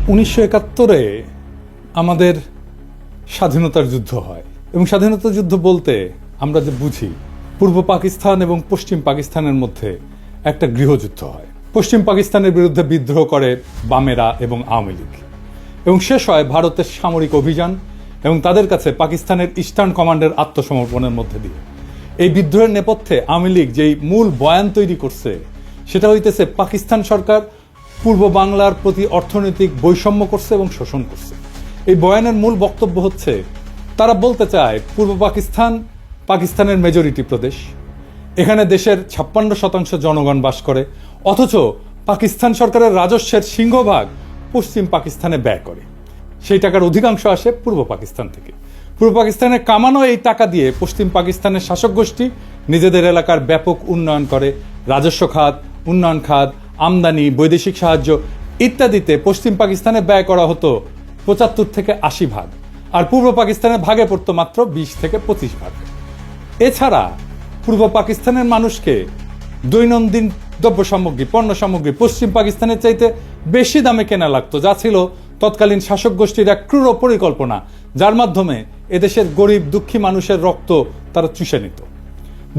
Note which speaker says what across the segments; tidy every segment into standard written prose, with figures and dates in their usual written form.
Speaker 1: 1971-এ আমাদের স্বাধীনতার যুদ্ধ হয় এবং স্বাধীনতা যুদ্ধ বলতে আমরা যে বুঝি পূর্ব পাকিস্তান এবং পশ্চিম পাকিস্তানের মধ্যে একটা গৃহযুদ্ধ হয়। পশ্চিম পাকিস্তানের বিরুদ্ধে বিদ্রোহ করে বামেরা এবং আওয়ামী লীগ এবং শেষ হয় ভারতের সামরিক অভিযান এবং তাদের কাছে পাকিস্তানের ইস্টার্ন কমান্ডের আত্মসমর্পণের মধ্যে দিয়ে। এই বিদ্রোহের নেপথ্যে আওয়ামী লীগ যেই মূল বয়ান তৈরি করছে সেটা হইতেছে পাকিস্তান সরকার পূর্ব বাংলার প্রতি অর্থনৈতিক বৈষম্য করছে এবং শোষণ করছে। এই বয়ানের মূল বক্তব্য হচ্ছে তারা বলতে চায় পূর্ব পাকিস্তান পাকিস্তানের মেজরিটি প্রদেশ, এখানে দেশের 56% জনগণ বাস করে, অথচ পাকিস্তান সরকারের রাজস্বের সিংহভাগ পশ্চিম পাকিস্তানে ব্যয় করে। সেই টাকার অধিকাংশ আসে পূর্ব পাকিস্তান থেকে। পূর্ব পাকিস্তানের কামানো এই টাকা দিয়ে পশ্চিম পাকিস্তানের শাসক গোষ্ঠী নিজেদের এলাকার ব্যাপক উন্নয়ন করে। রাজস্ব খাত, উন্নয়ন খাত, আমদানি, বৈদেশিক সাহায্য ইত্যাদিতে পশ্চিম পাকিস্তানে ব্যয় করা হতো 75 থেকে 80 ভাগ, আর পূর্ব পাকিস্তানের ভাগে পড়তো মাত্র 20 থেকে 25 ভাগ। এছাড়া পূর্ব পাকিস্তানের মানুষকে দৈনন্দিন দ্রব্য সামগ্রী, পণ্য সামগ্রী পশ্চিম পাকিস্তানের চাইতে বেশি দামে কেনা লাগতো, যা ছিল তৎকালীন শাসক গোষ্ঠীর এক ক্রূর পরিকল্পনা, যার মাধ্যমে এদেশের গরিব দুঃখী মানুষের রক্ত তারা চুষে নিত।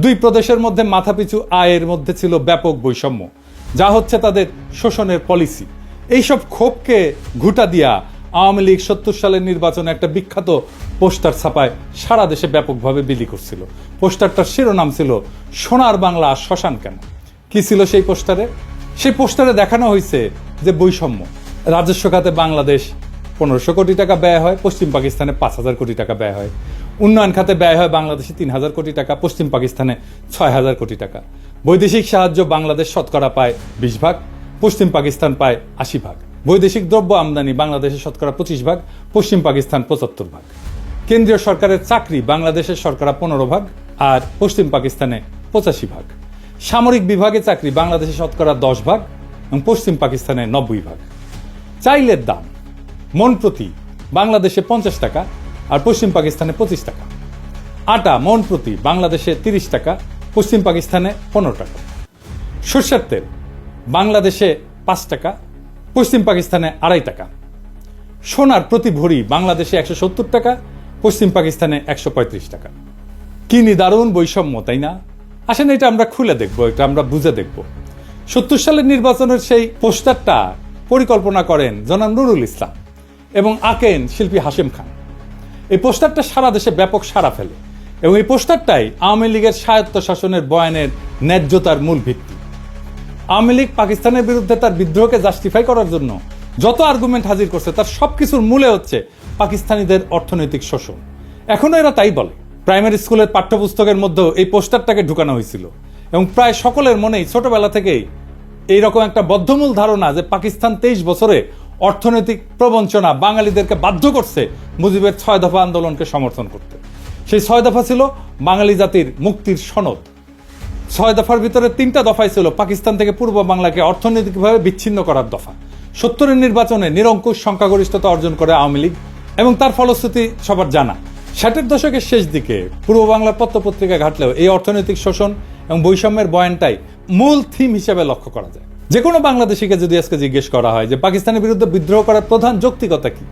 Speaker 1: দুই প্রদেশের মধ্যে মাথাপিছু আয়ের মধ্যে ছিল ব্যাপক বৈষম্য, যা হচ্ছে তাদের শোষণের পলিসি। এইসব ক্ষোভকে ঘুঁটা দিয়া আওয়ামী লীগ 70 সালের নির্বাচনে একটা বিখ্যাত পোস্টার ছাপায় সারা দেশে ব্যাপকভাবে বিলি করছিল। পোস্টারটার শিরোনাম ছিল সোনার বাংলা শ্মশান কেন। কি ছিল সেই পোস্টারে? সেই পোস্টারে দেখানো হয়েছে যে বৈষম্য। রাজস্ব খাতে বাংলাদেশ 1500 কোটি টাকা ব্যয় হয়, পশ্চিম পাকিস্তানে 5000 কোটি টাকা ব্যয় হয়। উন্নয়ন খাতে ব্যয় হয় বাংলাদেশে 3000 কোটি টাকা, পশ্চিম পাকিস্তানে 6000 কোটি টাকা। বৈদেশিক সাহায্য বাংলাদেশ শতকরা পায় 20 ভাগ, পশ্চিম পাকিস্তান পায় 80 ভাগ। বৈদেশিক দ্রব্য আমদানি বাংলাদেশের শতকরা 25 ভাগ, পশ্চিম পাকিস্তান 75 ভাগ। কেন্দ্রীয় সরকারের চাকরি বাংলাদেশের শতকরা 15 ভাগ আর পশ্চিম পাকিস্তানে 85 ভাগ। সামরিক বিভাগে চাকরি বাংলাদেশে শতকরা 10 ভাগ এবং পশ্চিম পাকিস্তানে 90 ভাগ। চাইলের দাম মন প্রতি বাংলাদেশে 50 টাকা আর পশ্চিম পাকিস্তানে 25 টাকা। আটা মন প্রতি বাংলাদেশে 30 টাকা, পশ্চিম পাকিস্তানে 15 টাকা। সরষের তেল বাংলাদেশে 5 টাকা, পশ্চিম পাকিস্তানে 2.5 টাকা। সোনার প্রতি ভরি বাংলাদেশে 170 টাকা, পশ্চিম পাকিস্তানে 135 টাকা। কি নিদারুণ বৈষম্য, তাই না? আসেন এটা আমরা খুলে দেখবো, এটা আমরা বুঝে দেখব। 70 সালের নির্বাচনের সেই পোস্টারটা পরিকল্পনা করেন জনাব নুরুল ইসলাম এবং আঁকেন শিল্পী হাশেম খান। এই পোস্টারটা সারা দেশে ব্যাপক সাড়া ফেলে এবং এই পোস্টারটাই আওয়ামী লীগের স্বায়ত্তশাসনের বয়ানের ন্যায্যতার মূল ভিত্তি। আওয়ামী লীগ পাকিস্তানের বিরুদ্ধে তার বিদ্রোহকে জাস্টিফাই করার জন্য যত আর্গুমেন্ট হাজির করছে তার সবকিছুর মূলে হচ্ছে পাকিস্তানিদের অর্থনৈতিক শোষণ। এখনো এরা তাই বলে। প্রাইমারি স্কুলের পাঠ্যপুস্তকের মধ্যেও এই পোস্টারটাকে ঢুকানো হয়েছিল এবং প্রায় সকলের মনেই ছোটবেলা থেকেই এইরকম একটা বদ্ধমূল ধারণা যে পাকিস্তান 23 বছরে অর্থনৈতিক প্রবঞ্চনা বাঙালিদেরকে বাধ্য করছে মুজিবের 6 দফা আন্দোলনকে সমর্থন করতে। সেই 6 দফা ছিল বাঙালি জাতির মুক্তির সনদ। 6 দফার ভিতরে 3টা দফাই ছিল পাকিস্তান থেকে পূর্ব বাংলাকে অর্থনৈতিকভাবে বিচ্ছিন্ন করার দফা। 70-এর নির্বাচনে নিরঙ্কুশ সংখ্যাগরিষ্ঠতা অর্জন করে আওয়ামী লীগ এবং তার ফলশ্রুতি সবার জানা। 60-এর দশকের শেষ দিকে পূর্ব বাংলার পত্রপত্রিকা ঘাটলেও এই অর্থনৈতিক শোষণ এবং বৈষম্যের বয়ানটাই মূল থিম হিসেবে লক্ষ্য করা যায়। যে কোনো বাংলাদেশিকে যদি আজকে জিজ্ঞেস করা হয় যে পাকিস্তানের বিরুদ্ধে বিদ্রোহ করার প্রধান যৌক্তিকতা কি,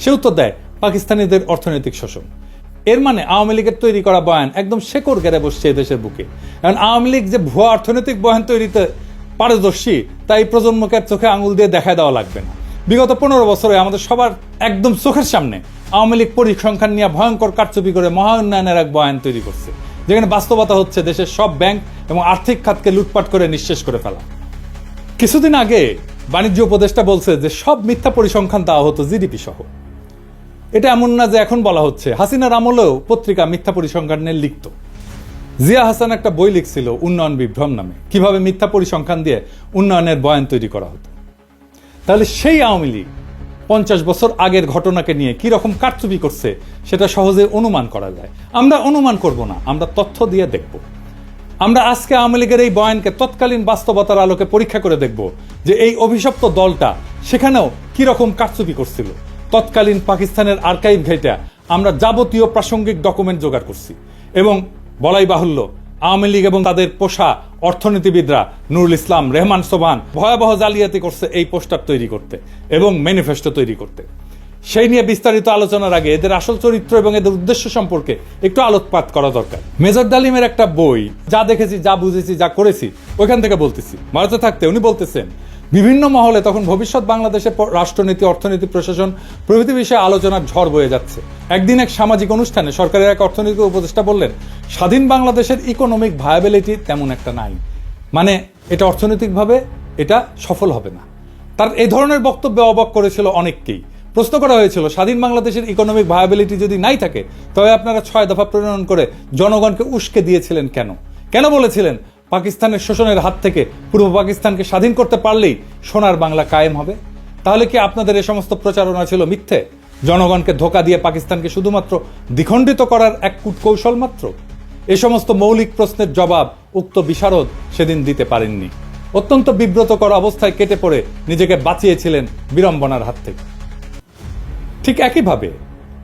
Speaker 1: সে উত্তর দেয় পাকিস্তানিদের অর্থনৈতিক শোষণ। এর মানে আওয়ামী লীগের তৈরি করা বয়ান একদম শেকড় গেড়ে বসছে দেশের বুকে। কারণ আওয়ামী লীগ যে ভুয়া অর্থনৈতিক বয়ান তৈরিতে পারদর্শী তাই প্রজন্মকে চোখে আঙুল দিয়ে দেখা দেওয়া লাগবে না। বিগত 15 বছরে আমাদের সবার একদম চোখের সামনে আওয়ামী লীগ পরিসংখ্যান নিয়ে ভয়ঙ্কর কারচুপি করে মহা উন্নয়নের এক বয়ান তৈরি করছে, যেখানে বাস্তবতা হচ্ছে দেশের সব ব্যাংক এবং আর্থিক খাতকে লুটপাট করে নিঃশেষ করে ফেলা। কিছুদিন আগে বাণিজ্য উপদেষ্টা বলছে যে সব মিথ্যা পরিসংখ্যান দেওয়া হতো জিডিপি সহ। এটা এমন না যে এখন বলা হচ্ছে, হাসিনার আমলেও পত্রিকা মিথ্যা পরিসংখ্যান নিয়ে লিখত। জিয়া হাসান একটা বই লিখছিল উন্নয়ন বিভ্রম নামে, কিভাবে মিথ্যা পরিসংখ্যান দিয়ে উন্নয়নের বয়ান তৈরি করা হতো। তাহলে সেই আওয়ামী লীগ 50 বছর আগের ঘটনাকে নিয়ে কি রকম কারচুপি করছে সেটা সহজে অনুমান করা যায়। আমরা অনুমান করব না, আমরা তথ্য দিয়ে দেখব। আমরা আজকে আওয়ামী লীগের এই বয়ানকে তৎকালীন বাস্তবতার আলোকে পরীক্ষা করে দেখব যে এই অভিশপ্ত দলটা সেখানেও কি রকম কারচুপি করছিল। তৎকালীন পাকিস্তানের আর্কাইভ ঘেঁটে আমরা যাবতীয় প্রাসঙ্গিক ডকুমেন্ট জোগাড় করছি এবং বলাই বাহুল্য আওয়ামী লীগ এবং তাদের পোষা অর্থনীতিবিদরা নুরুল ইসলাম, রেহমান সোবহান ভয়াবহ জালিয়াতি করছে এই পোস্টার তৈরি করতে এবং ম্যানিফেস্টো তৈরি করতে। সেই নিয়ে বিস্তারিত আলোচনার আগে এদের আসল চরিত্র এবং এদের উদ্দেশ্য সম্পর্কে একটু আলোকপাত করা দরকার। মেজর ডালিমের একটা বই, যা দেখেছি, যা বুঝেছি, যা করেছি, ওইখান থেকে বলতেছি। ভারতে থাকতে উনি বলতেছেন বিভিন্ন মহলে তখন ভবিষ্যৎ বাংলাদেশের রাষ্ট্রনীতি, অর্থনীতি, প্রশাসন প্রভৃতি বিষয়ে আলোচনার ঝড় বয়ে যাচ্ছে। একদিন এক সামাজিক অনুষ্ঠানে সরকারের এক অর্থনৈতিক উপদেষ্টা বললেন, স্বাধীন বাংলাদেশের ইকোনমিক ভায়াবিলিটি তেমন একটা নাই, মানে এটা অর্থনৈতিকভাবে এটা সফল হবে না। তার এই ধরনের বক্তব্যে অবাক করেছিল অনেককেই। প্রশ্ন করা হয়েছিল, স্বাধীন বাংলাদেশের ইকোনমিক ভায়াবিলিটি যদি নাই থাকে তবে আপনারা 6 দফা প্রণয়ন করে জনগণকে উস্কে দিয়েছিলেন কেন? কেন বলেছিলেন পাকিস্তানের শোষণের হাত থেকে পূর্ব পাকিস্তানকে স্বাধীন করতে পারলেই সোনার বাংলা কায়েম হবে? তাহলে কি আপনাদের এই সমস্ত প্রচারণা ছিল মিথ্যে? জনগণকে ধোঁকা দিয়ে পাকিস্তানকে শুধুমাত্র দ্বিখণ্ডিত করার এক কূটকৌশল মাত্র? এ সমস্ত মৌলিক প্রশ্নের জবাব উক্ত বিশারদ সেদিন দিতে পারেননি। অত্যন্ত বিব্রতকর অবস্থায় কেটে পড়ে নিজেকে বাঁচিয়েছিলেন বিড়ম্বনার হাত থেকে। ঠিক একইভাবে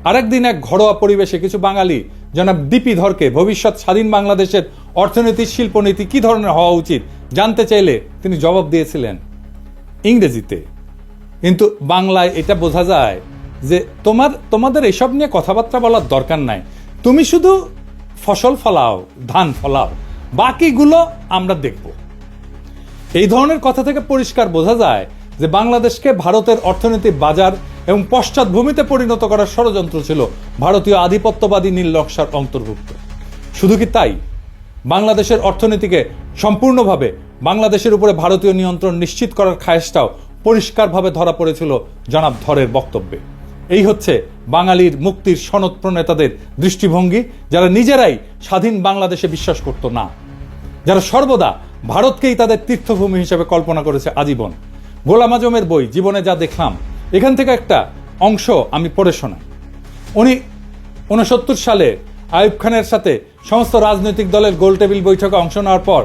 Speaker 1: আরেকদিন এক ঘরোয়া পরিবেশে কিছু বাঙালি জনাব ডিপি ধরকে ভবিষ্যৎ স্বাধীন বাংলাদেশের অর্থনীতি, শিল্পনীতি কি ধরনের হওয়া উচিত জানতে চাইলে তিনি জবাব দিয়েছিলেন ইংরেজিতে। কিন্তু বাংলায় এটা বোঝা যায় যে তোমাদের এসব নিয়ে কথাবার্তা বলার দরকার নাই, তুমি শুধু ফসল ফলাও, ধান ফলাও, বাকিগুলো আমরা দেখব। এই ধরনের কথা থেকে পরিষ্কার বোঝা যায় যে বাংলাদেশকে ভারতের অর্থনৈতিক বাজার এবং পশ্চাৎভূমিতে পরিণত করার ষড়যন্ত্র ছিল ভারতীয় আধিপত্যবাদী নীল নকশার অন্তর্ভুক্ত। শুধু কি তাই, বাংলাদেশের অর্থনীতিকে সম্পূর্ণভাবে বাংলাদেশের উপরে ভারতীয় নিয়ন্ত্রণ নিশ্চিত করার খায়েশটাও পরিষ্কারভাবে ধরা পড়েছিল জনাব ধরের বক্তব্যে। এই হচ্ছে বাঙালির মুক্তির সনদ প্রণেতাদের দৃষ্টিভঙ্গি, যারা নিজেরাই স্বাধীন বাংলাদেশে বিশ্বাস করত না, যারা সর্বদা ভারতকেই তাদের তীর্থভূমি হিসেবে কল্পনা করেছে আজীবন। গোলাম আজমের বই জীবনে যা দেখলাম, এখান থেকে একটা অংশ আমি পড়ে শোনাই। উনি 69 সালে আইয়ুব খানের সাথে সমস্ত রাজনৈতিক দলের গোলটেবিল বৈঠকে অংশ নেওয়ার পর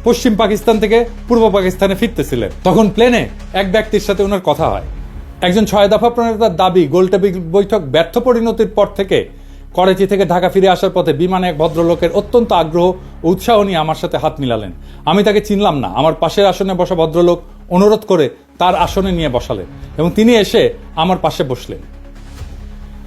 Speaker 1: পশ্চিম পাকিস্তান থেকে পূর্ব পাকিস্তানে ফিরতেছিলেন। তখন প্লেনে এক ব্যক্তির সাথে ওনার কথা হয়। একজন 6 দফা প্রণেতার দাবি, গোলটেবিল বৈঠক ব্যর্থ পরিণতির পর থেকে করাচি থেকে ঢাকা ফিরে আসার পথে বিমানে এক ভদ্রলোকের অত্যন্ত আগ্রহ ও উৎসাহ নিয়ে আমার সাথে হাত মিলালেন। আমি তাকে চিনলাম না। আমার পাশের আসনে বসা ভদ্রলোক অনুরোধ করে তার আসনে নিয়ে বসালেন এবং তিনি এসে আমার পাশে বসলেন।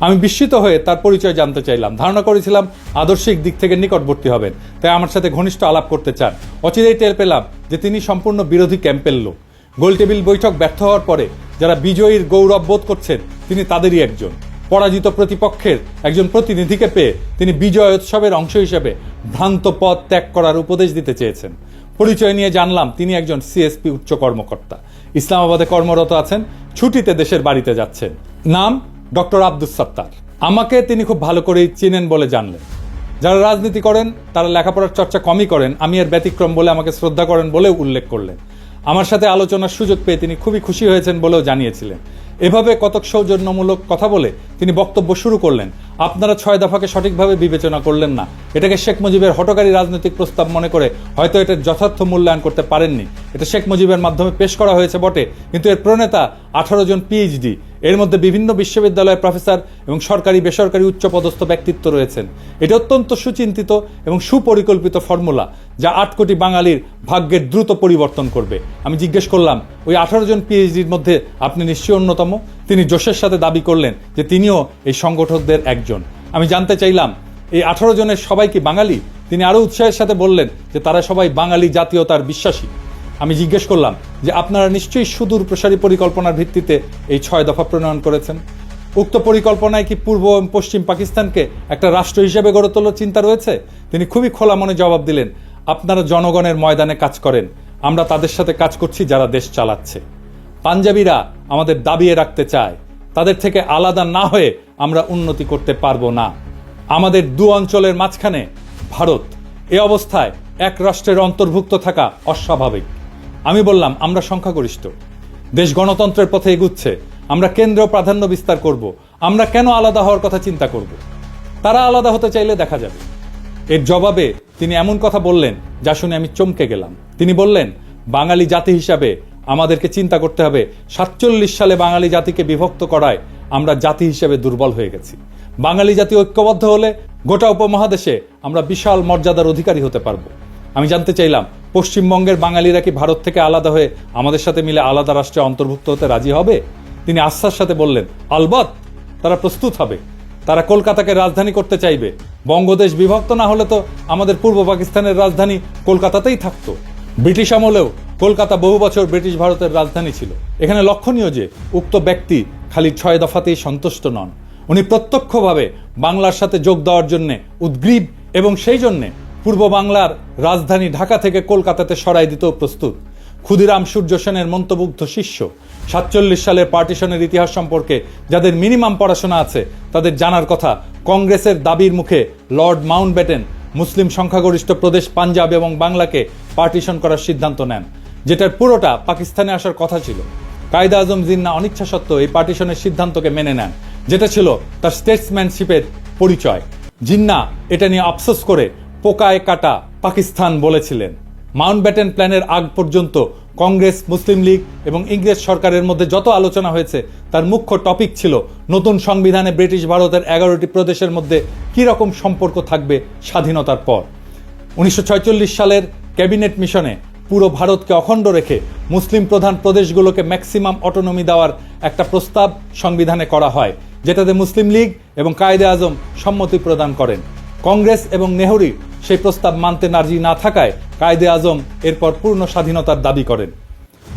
Speaker 1: আমি বিস্মিত হয়ে তার পরিচয় জানতে চাইলাম। ধারণা করেছিলাম আদর্শিক দিক থেকে নিকটবর্তী হবেন, তাই আমার সাথে ঘনিষ্ঠ আলাপ করতে চান। অচিরেই টের পেলাম যে তিনি সম্পূর্ণ বিরোধী ক্যাম্পের লোক। গোলটেবিল বৈঠক ব্যর্থ হওয়ার পরে যারা বিজয়ীর গৌরব বোধ করছেন, তিনি তাদেরই একজন। পরাজিত প্রতিপক্ষের একজন প্রতিনিধিকে পেয়ে তিনি বিজয় উৎসবের অংশ হিসেবে ভ্রান্ত পথ ত্যাগ করার উপদেশ দিতে চেয়েছেন। পরিচয় নিয়ে জানলাম তিনি একজন সিএসপি উচ্চ কর্মকর্তা, ইসলামাবাদে কর্মরত আছেন, ছুটিতে দেশের বাড়িতে যাচ্ছেন। নাম ডক্টর আব্দুস সাত্তার। আমাকে তিনি খুব ভালো করেই চিনেন বলে জানলেন। যারা রাজনীতি করেন তারা লেখাপড়ার চর্চা কমই করেন, আমি এর ব্যতিক্রম বলে আমাকে শ্রদ্ধা করেন বলেও উল্লেখ করলেন। আমার সাথে আলোচনার সুযোগ পেয়ে তিনি খুবই খুশি হয়েছেন বলেও জানিয়েছিলেন। এভাবে কতক সৌজন্যমূলক কথা বলে তিনি বক্তব্য শুরু করলেন। আপনারা 6 দফাকে সঠিকভাবে বিবেচনা করলেন না, এটাকে শেখ মুজিবের হঠকারী রাজনৈতিক প্রস্তাব মনে করে হয়তো এটার যথার্থ মূল্যায়ন করতে পারেননি। এটা শেখ মুজিবের মাধ্যমে পেশ করা হয়েছে বটে, কিন্তু এর প্রণেতা 18 জন পিএইচডি, এর মধ্যে বিভিন্ন বিশ্ববিদ্যালয়ের প্রফেসর এবং সরকারি বেসরকারি উচ্চপদস্থ ব্যক্তিত্ব রয়েছেন। এটা অত্যন্ত সুচিন্তিত এবং সুপরিকল্পিত ফর্মুলা, যা 8 কোটি বাঙালির ভাগ্যের দ্রুত পরিবর্তন করবে। আমি জিজ্ঞেস করলাম, ওই 18 জন পিএইচডির মধ্যে আপনি নিশ্চয়ই অন্যতম? তিনি জোশের সাথে দাবি করলেন যে তিনিও এই সংগঠকদের একজন। আমি জানতে চাইলাম, এই 18 জনের সবাই কি বাঙালি? তিনি আরো উৎসাহের সাথে বললেন যে তারা সবাই বাঙালি জাতীয়তার বিশ্বাসী। আমি জিজ্ঞেস করলাম যে আপনারা নিশ্চয়ই সুদূর প্রসারী পরিকল্পনার ভিত্তিতে এই 6 দফা প্রণয়ন করেছেন। উক্ত পরিকল্পনায় কি পূর্ব এবং পশ্চিম পাকিস্তানকে একটা রাষ্ট্র হিসেবে গড়ে তোলার চিন্তা রয়েছে? তিনি খুবই খোলা মনে জবাব দিলেন, আপনারা জনগণের ময়দানে কাজ করেন, আমরা তাদের সাথে কাজ করছি যারা দেশ চালাচ্ছে। পাঞ্জাবিরা আমাদের দাবিয়ে রাখতে চায়, তাদের থেকে আলাদা না হয়ে আমরা উন্নতি করতে পারবো না। আমাদের দু অঞ্চলের মাঝখানে ভারত, এ অবস্থায় এক রাষ্ট্রের অন্তর্ভুক্ত থাকা অস্বাভাবিক। আমি বললাম, আমরা সংখ্যাগরিষ্ঠ, দেশ গণতন্ত্রের পথে এগুচ্ছে, আমরা কেন্দ্রীয় প্রাধান্য বিস্তার করব, আমরা কেন আলাদা হওয়ার কথা চিন্তা করব? তারা আলাদা হতে চাইলে দেখা যাবে। এর জবাবে তিনি এমন কথা বললেন যা শুনে আমি চমকে গেলাম। তিনি বললেন, বাঙালি জাতি হিসাবে আমাদেরকে চিন্তা করতে হবে 47 সালে বাঙালি জাতিকে বিভক্ত করায় আমরা জাতি হিসেবে দুর্বল হয়ে গেছি। বাঙালি জাতি ঐক্যবদ্ধ হলে গোটা উপমহাদেশে আমরা বিশাল মর্যাদার অধিকারী হতে পারবো। আমি জানতে চাইলাম, পশ্চিমবঙ্গের বাঙালিরা কি ভারত থেকে আলাদা হয়ে আমাদের সাথে মিলে আলাদা রাষ্ট্রে অন্তর্ভুক্ত হতে রাজি হবে? তিনি আস্থার সাথে বললেন, আলবৎ তারা প্রস্তুত হবে। তারা কলকাতাকে রাজধানী করতে চাইবে। বঙ্গদেশ বিভক্ত না হলে তো আমাদের পূর্ব পাকিস্তানের রাজধানী কলকাতাতেই থাকতো। ব্রিটিশ আমলেও কলকাতা বহু বছর ব্রিটিশ ভারতের রাজধানী ছিল। এখানে লক্ষণীয় যে উক্ত ব্যক্তি খালি 6 দফাতেই সন্তুষ্ট নন, উনি প্রত্যক্ষভাবে বাংলার সাথে যোগ দেওয়ার জন্য উদ্গ্রীব এবং সেই জন্যে পূর্ব বাংলার রাজধানী ঢাকা থেকে কলকাতাতে সরাই দিতেও প্রস্তুত। ক্ষুদিরাম সূর্য সেনের মন্ত্রমুগ্ধ শিষ্য। 47 সালের পার্টিশনের ইতিহাস সম্পর্কে যাদের মিনিমাম পড়াশোনা আছে তাদের জানার কথা, কংগ্রেসের দাবির মুখে লর্ড মাউন্টব্যাটেন মুসলিম সংখ্যাগরিষ্ঠ প্রদেশ পাঞ্জাব এবং বাংলাকে পার্টিশন করার সিদ্ধান্ত নেন, যেটার পুরোটা পাকিস্তানে আসার কথা ছিল। কায়েদে আজম জিন্নাহ অনিচ্ছা সত্ত্বেও এই পার্টিশনের সিদ্ধান্তকে মেনে নেন, যেটা ছিল তার স্টেটসম্যানশিপের পরিচয়। জিন্নাহ এটা নিয়ে আফসোস করে পোকায় কাটা পাকিস্তান বলেছিলেন। মাউন্টব্যাটেন প্ল্যানের আগ পর্যন্ত কংগ্রেস, মুসলিম লীগ এবং ইংরেজ সরকারের মধ্যে যত আলোচনা হয়েছে তার মুখ্য টপিক ছিল নতুন সংবিধানে ব্রিটিশ ভারতের 11টি প্রদেশের মধ্যে কী রকম সম্পর্ক থাকবে স্বাধীনতার পর। 1946 সালের ক্যাবিনেট মিশনে পুরো ভারতকে অখণ্ড রেখে মুসলিম প্রধান প্রদেশগুলোকে ম্যাক্সিমাম অটোনমি দেওয়ার একটা প্রস্তাব সংবিধানে করা হয়, যেটাতে মুসলিম লীগ এবং কায়েদে আজম সম্মতি প্রদান করেন। কংগ্রেস এবং নেহরু সেই প্রস্তাব মানতে রাজি না থাকায় কায়েদে আজম এরপর পূর্ণ স্বাধীনতার দাবি করেন।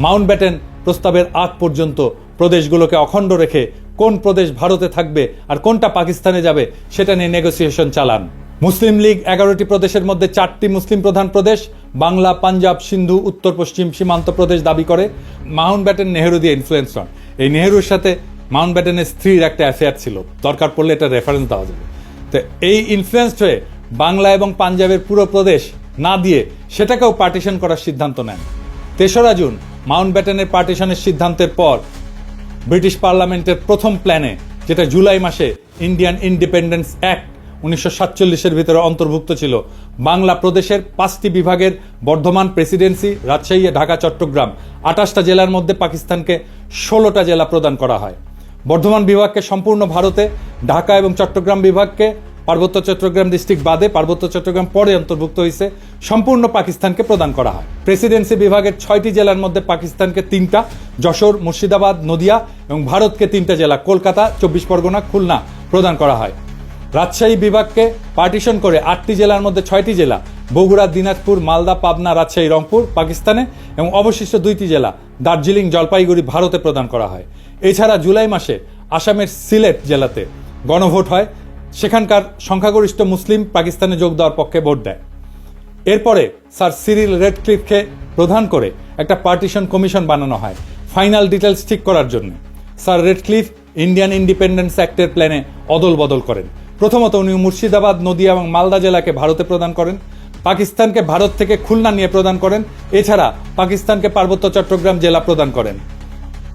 Speaker 1: মাউন্টব্যাটেন প্রস্তাবের আগ পর্যন্ত প্রদেশগুলোকে অখণ্ড রেখে কোন প্রদেশ ভারতে থাকবে আর কোনটা পাকিস্তানে যাবে সেটা নিয়ে নেগোসিয়েশন চালান। মুসলিম লীগ 11টি প্রদেশের মধ্যে 4টি মুসলিম প্রধান প্রদেশ বাংলা, পাঞ্জাব, সিন্ধু, উত্তর পশ্চিম সীমান্ত প্রদেশ দাবি করে। মাউন্টব্যাটেন নেহরু দিয়ে ইনফ্লুয়েন্স হন। এই নেহরুর সাথে মাউন্টব্যাটেনের স্ত্রীর একটা অ্যাফেয়ার ছিল, দরকার পড়লে এটা রেফারেন্স দেওয়া যাবে। তো এই ইনফ্লুয়েন্সড হয়ে বাংলা এবং পাঞ্জাবের পুরো প্রদেশ না দিয়ে সেটাকেও পার্টিশন করার সিদ্ধান্ত নেন। 3রা জুন মাউন্টব্যাটেনের পার্টিশনের সিদ্ধান্তের পর ব্রিটিশ পার্লামেন্টের প্রথম প্ল্যানে, যেটা জুলাই মাসে ইন্ডিয়ান ইন্ডিপেন্ডেন্স অ্যাক্ট 1947-এর ভিতরে অন্তর্ভুক্ত ছিল, বাংলা প্রদেশের 5টি বিভাগের বর্ধমান প্রেসিডেন্সি, রাজশাহী, ঢাকা, চট্টগ্রাম 28টা জেলার মধ্যে পাকিস্তানকে 16টা জেলা প্রদান করা হয়। বর্ধমান বিভাগকে সম্পূর্ণ ভারতে, ঢাকা এবং চট্টগ্রাম বিভাগকে পার্বত্য চট্টগ্রাম ডিস্ট্রিক্ট বাদে, পার্বত্য চট্টগ্রাম পরে অন্তর্ভুক্ত হয়েছে, সম্পূর্ণ পাকিস্তানকে প্রদান করা হয়। প্রেসিডেন্সি বিভাগের 6টি জেলার মধ্যে পাকিস্তানকে 3টা, যশোর, মুর্শিদাবাদ, নদিয়া এবং ভারতকে 3টা জেলা, কলকাতা, 24 পরগনা, খুলনা প্রদান করা হয়। রাজশাহী বিভাগকে পার্টিশন করে 8টি জেলার মধ্যে 6টি জেলা, বগুড়া, দিনাজপুর, মালদা, পাবনা, রাজশাহী, রংপুর পাকিস্তানে এবং অবশিষ্ট 2টি জেলা দার্জিলিং, জলপাইগুড়ি ভারতে প্রদান করা হয়। এছাড়া জুলাই মাসে আসামের সিলেট জেলাতে গণভোট হয়, সেখানকার সংখ্যাগরিষ্ঠ মুসলিম পাকিস্তানে যোগ দেওয়ার পক্ষে ভোট দেয়। এরপরে স্যার সিরিল রেডক্লিফকে প্রধান করে একটা পার্টিশন কমিশন বানানো হয় ফাইনাল ডিটেলস ঠিক করার জন্য। স্যার রেডক্লিফ ইন্ডিয়ান ইন্ডিপেন্ডেন্স অ্যাক্টের প্ল্যানে অদল বদল করেন। প্রথমত উনি মুর্শিদাবাদ, নদিয়া এবং মালদা জেলাকে ভারতে প্রদান করেন, পাকিস্তানকে ভারত থেকে খুলনা নিয়ে প্রদান করেন, এছাড়া পাকিস্তানকে পার্বত্য চট্টগ্রাম জেলা প্রদান করেন।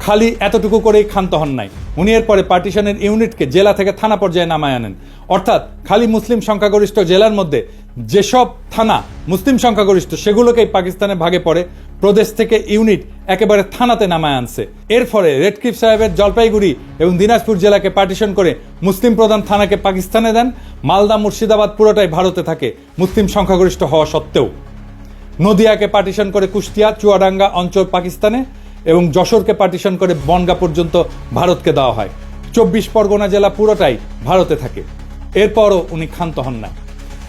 Speaker 1: খালি এতটুকু করেই ক্ষান্ত হন নাই, উনি এরপরে পার্টিশনের ইউনিটকে জেলা থেকে থানা পর্যায়ে নামায় আনেন। অর্থাৎ খালি মুসলিম সংখ্যাগরিষ্ঠ জেলার মধ্যে যেসব থানা মুসলিম সংখ্যাগরিষ্ঠ সেগুলোকেই পাকিস্তানে ভাগে পড়ে, প্রদেশ থেকে ইউনিট একেবারে থানাতে নামায় আনছে। এর ফলে রেডক্লিফ সাহেবের জলপাইগুড়ি এবং দিনাজপুর জেলাকে পার্টিশন করে মুসলিম প্রধান থানাকে পাকিস্তানে দেন। মালদা, মুর্শিদাবাদ পুরোটাই ভারতে থাকে মুসলিম সংখ্যাগরিষ্ঠ হওয়া সত্ত্বেও। নদিয়াকে পার্টিশন করে কুষ্টিয়া, চুয়াডাঙ্গা অঞ্চল পাকিস্তানে এবং যশোরকে পার্টিশন করে বনগাঁ পর্যন্ত ভারতকে দেওয়া হয়। 24 পরগনা জেলা পুরোটাই ভারতে থাকে। এরপরও উনি ক্ষান্ত হন না,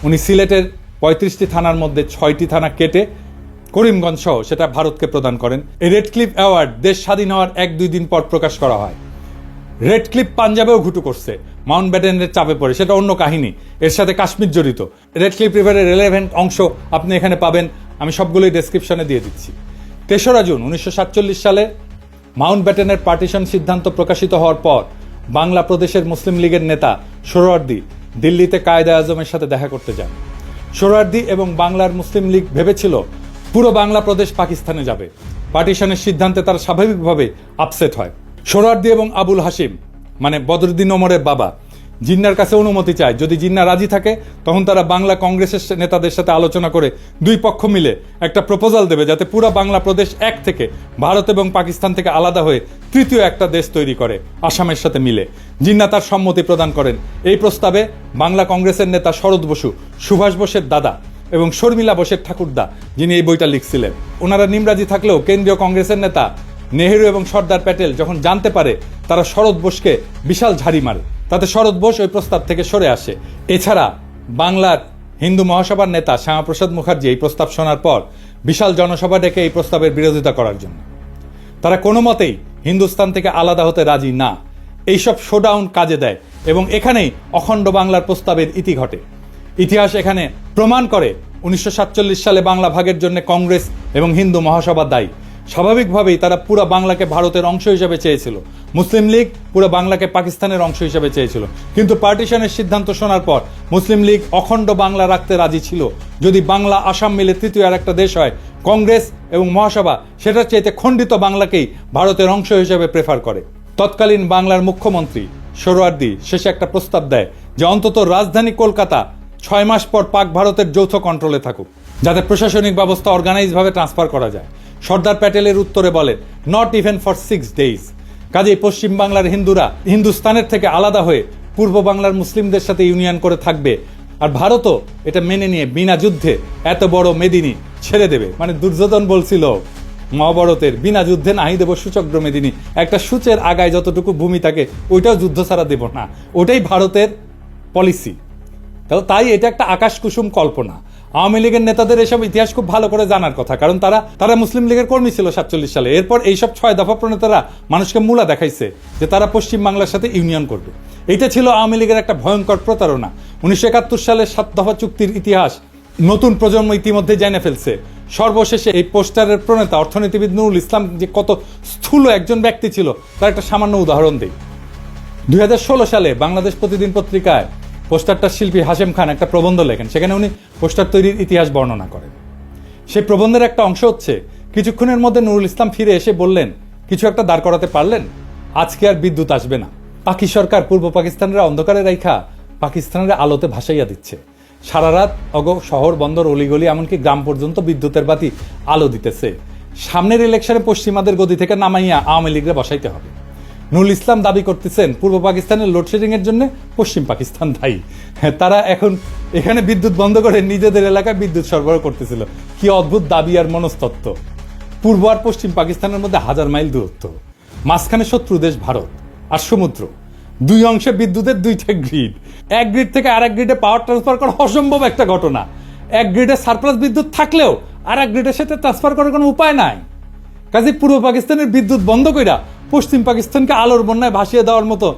Speaker 1: উনি সিলেটের 35টি থানার মধ্যে 6টি থানা কেটে করিমগঞ্জ সহ সেটা ভারতকে প্রদান করেন। এই রেডক্লিফ অ্যাওয়ার্ড দেশ স্বাধীন হওয়ার 1-2 দিন পর প্রকাশ করা হয়। রেডক্লিফ পাঞ্জাবেও ঘুটু করছে, মাউন্টব্যাটেনের চাপে পড়ে, সেটা অন্য কাহিনী, এর সাথে কাশ্মীর জড়িত। রেডক্লিফ রিভারের রেলেভেন্ট অংশ আপনি এখানে পাবেন, আমি সবগুলোই ডেসক্রিপশনে দিয়ে দিচ্ছি। 3রা জুন 1947 সালে মাউন্টব্যাটেনের পার্টিশন সিদ্ধান্ত প্রকাশিত হওয়ার পর বাংলা প্রদেশের মুসলিম লীগের নেতা সোহরাওয়ার্দী দিল্লিতে কায়েদে আজমের সাথে দেখা করতে যান। সোহরাওয়ার্দী এবং বাংলার মুসলিম লীগ ভেবেছিল পুরো বাংলা প্রদেশ পাকিস্তানে যাবে। পার্টিশনের সিদ্ধান্তে তারা স্বাভাবিকভাবে আপসেট হয়। সোহরাওয়ার্দী এবং আবুল হাসিম মানে বদরুদ্দিন ওমরের বাবা জিন্নার কাছে অনুমতি চায়। যদি জিন্না রাজি থাকে তখন তারা বাংলা কংগ্রেসের নেতাদের সাথে আলোচনা করে 2 পক্ষ মিলে একটা প্রপোজাল দেবে যাতে পুরো বাংলা প্রদেশ এক থেকে ভারত এবং পাকিস্তান থেকে আলাদা হয়ে তৃতীয় একটা দেশ তৈরি করে আসামের সাথে মিলে। জিন্না তার সম্মতি প্রদান করেন। এই প্রস্তাবে বাংলা কংগ্রেসের নেতা শরৎ বসু, সুভাষ বোসের দাদা, এবং শর্মিলা বোসের ঠাকুরদা, যিনি এই বইটা লিখছিলেন। ওনারা নিমরাজি থাকলেও কেন্দ্রীয় কংগ্রেসের নেতা নেহেরু এবং সর্দার প্যাটেল যখন জানতে পারে, তারা শরৎ বোসকে বিশাল ঝাড়ি মারে, তাতে শরৎ বোস ওই প্রস্তাব থেকে সরে আসে। এছাড়া বাংলার হিন্দু মহাসভার নেতা শ্যামাপ্রসাদ মুখার্জি এই প্রস্তাব শোনার পর বিশাল জনসভা ডেকে এই প্রস্তাবের বিরোধিতা করার জন্য। তারা কোনো মতেই হিন্দুস্তান থেকে আলাদা হতে রাজি না। এইসব শোডাউন কাজে দেয় এবং এখানেই অখণ্ড বাংলার প্রস্তাবের ইতি ঘটে। ইতিহাস এখানে প্রমাণ করে 1947 সালে বাংলা ভাগের জন্য কংগ্রেস এবং হিন্দু মহাসভা দায়ী। স্বাভাবিকভাবেই তারা পুরো বাংলাকে ভারতের অংশ হিসেবে চেয়েছিল। মুসলিম লীগ পুরো বাংলাকে পাকিস্তানের অংশ হিসেবে চেয়েছিল, কিন্তু পার্টিশনের সিদ্ধান্ত শোনার পর মুসলিম লীগ অখণ্ড বাংলা রাখতে রাজি ছিল। যদি বাংলা আসাম মিলে তৃতীয় আর একটা দেশ হয়, কংগ্রেস এবং মহাসভা সেটার চাইতে খণ্ডিত বাংলাকেই ভারতের অংশ হিসেবে প্রেফার করে। তৎকালীন বাংলার মুখ্যমন্ত্রী সোহরাওয়ার্দী শেষে একটা প্রস্তাব দেয় যে অন্তত রাজধানী কলকাতা 6 মাস পর পাক ভারতের যৌথ কন্ট্রোলে থাকুক, যাতে প্রশাসনিক ব্যবস্থা অর্গানাইজভাবে ট্রান্সফার করা যায়। সর্দার প্যাটেলের উত্তরে বলেন, নট ইভেন ফর 6 days। কাজেই পশ্চিম বাংলার হিন্দুরা হিন্দুস্তানের থেকে আলাদা হয়ে পূর্ব বাংলার মুসলিমদের সাথে ইউনিয়ন করে থাকবে, আর ভারতও এটা মেনে নিয়ে বিনা যুদ্ধে এত বড় মেদিনী ছেড়ে দেবে। মানে দুর্যোধন বলছিল মহাভারতের, বিনা যুদ্ধে নাহি দেব সূচক্র মেদিনী, একটা সূচের আগায় যতটুকু ভূমি থাকে ওইটাও যুদ্ধ ছাড়া দেব না, ওটাই ভারতের পলিসি। তাই এটা একটা আকাশ কুসুম কল্পনা। আওয়ামী লীগের নেতাদের এসব ইতিহাস খুব ভালো করে জানার কথা, কারণ তারা মুসলিম লীগের কর্মী ছিল 47 সালে। এরপর এইসব 6 দফা প্রণেতারা মানুষকে মূলা দেখাইছে যে তারা পশ্চিম বাংলার সাথে ইউনিয়ন করবে। এইটা ছিল আওয়ামী লীগের একটা ভয়ঙ্কর প্রতারণা। 1971 সালের 7 দফা চুক্তির ইতিহাস নতুন প্রজন্ম ইতিমধ্যে জেনে ফেলছে। সর্বশেষে এই পোস্টারের প্রণেতা অর্থনীতিবিদ নুরুল ইসলাম যে কত স্থূল একজন ব্যক্তি ছিল তার একটা সামান্য উদাহরণ দেই। 2016 সালে বাংলাদেশ প্রতিদিন পত্রিকায় পোস্টারটার শিল্পী হাশেম খান একটা প্রবন্ধ লেখেন। সেখানে উনি পোস্টার তৈরির ইতিহাস বর্ণনা করেন। সেই প্রবন্ধের একটা অংশ হচ্ছে, কিছুক্ষণের মধ্যে নুরুল ইসলাম ফিরে এসে বললেন, কিছু একটা দাঁড় করাতে পারলেন? আজকে আর বিদ্যুৎ আসবে না। পাকি সরকার পূর্ব পাকিস্তানের অন্ধকারে রাইখা পাকিস্তানের আলোতে ভাসাইয়া দিচ্ছে। সারা রাত শহর বন্দর অলিগলি এমনকি গ্রাম পর্যন্ত বিদ্যুতের বাতি আলো দিতেছে। সামনের ইলেকশনে পশ্চিমাদের গদি থেকে নামাইয়া আওয়ামী লীগরে বসাইতে হবে। নুরুল ইসলাম দাবি করতেছেন পূর্ব পাকিস্তানের লোডশেডিং এর জন্য পশ্চিম পাকিস্তান দায়ী। তারা এখন এখানে বিদ্যুৎ বন্ধ করে নিজেদের এলাকায় বিদ্যুৎ সরবরাহ করতেছিল। কি অদ্ভুত দাবি আর মনস্তত্ত্ব। পূর্ব আর পশ্চিম পাকিস্তানের মধ্যে 1000 মাইল দূরত্ব, মাঝখানে শত্রু দেশ ভারত আর সমুদ্র, দুই অংশে বিদ্যুতের 2টা গ্রিড। এক গ্রিড থেকে আরেক গ্রিডে পাওয়ার ট্রান্সফার করা অসম্ভব একটা ঘটনা। এক গ্রিডে সারপ্লাস বিদ্যুৎ থাকলেও আর এক গ্রিডের সাথে ট্রান্সফার করার কোনো উপায় নাই। কাজে পূর্ব পাকিস্তানের বিদ্যুৎ বন্ধ কইরা পশ্চিম পাকিস্তানকে আলোর বন্যায় ভাসিয়ে দেওয়ার মতো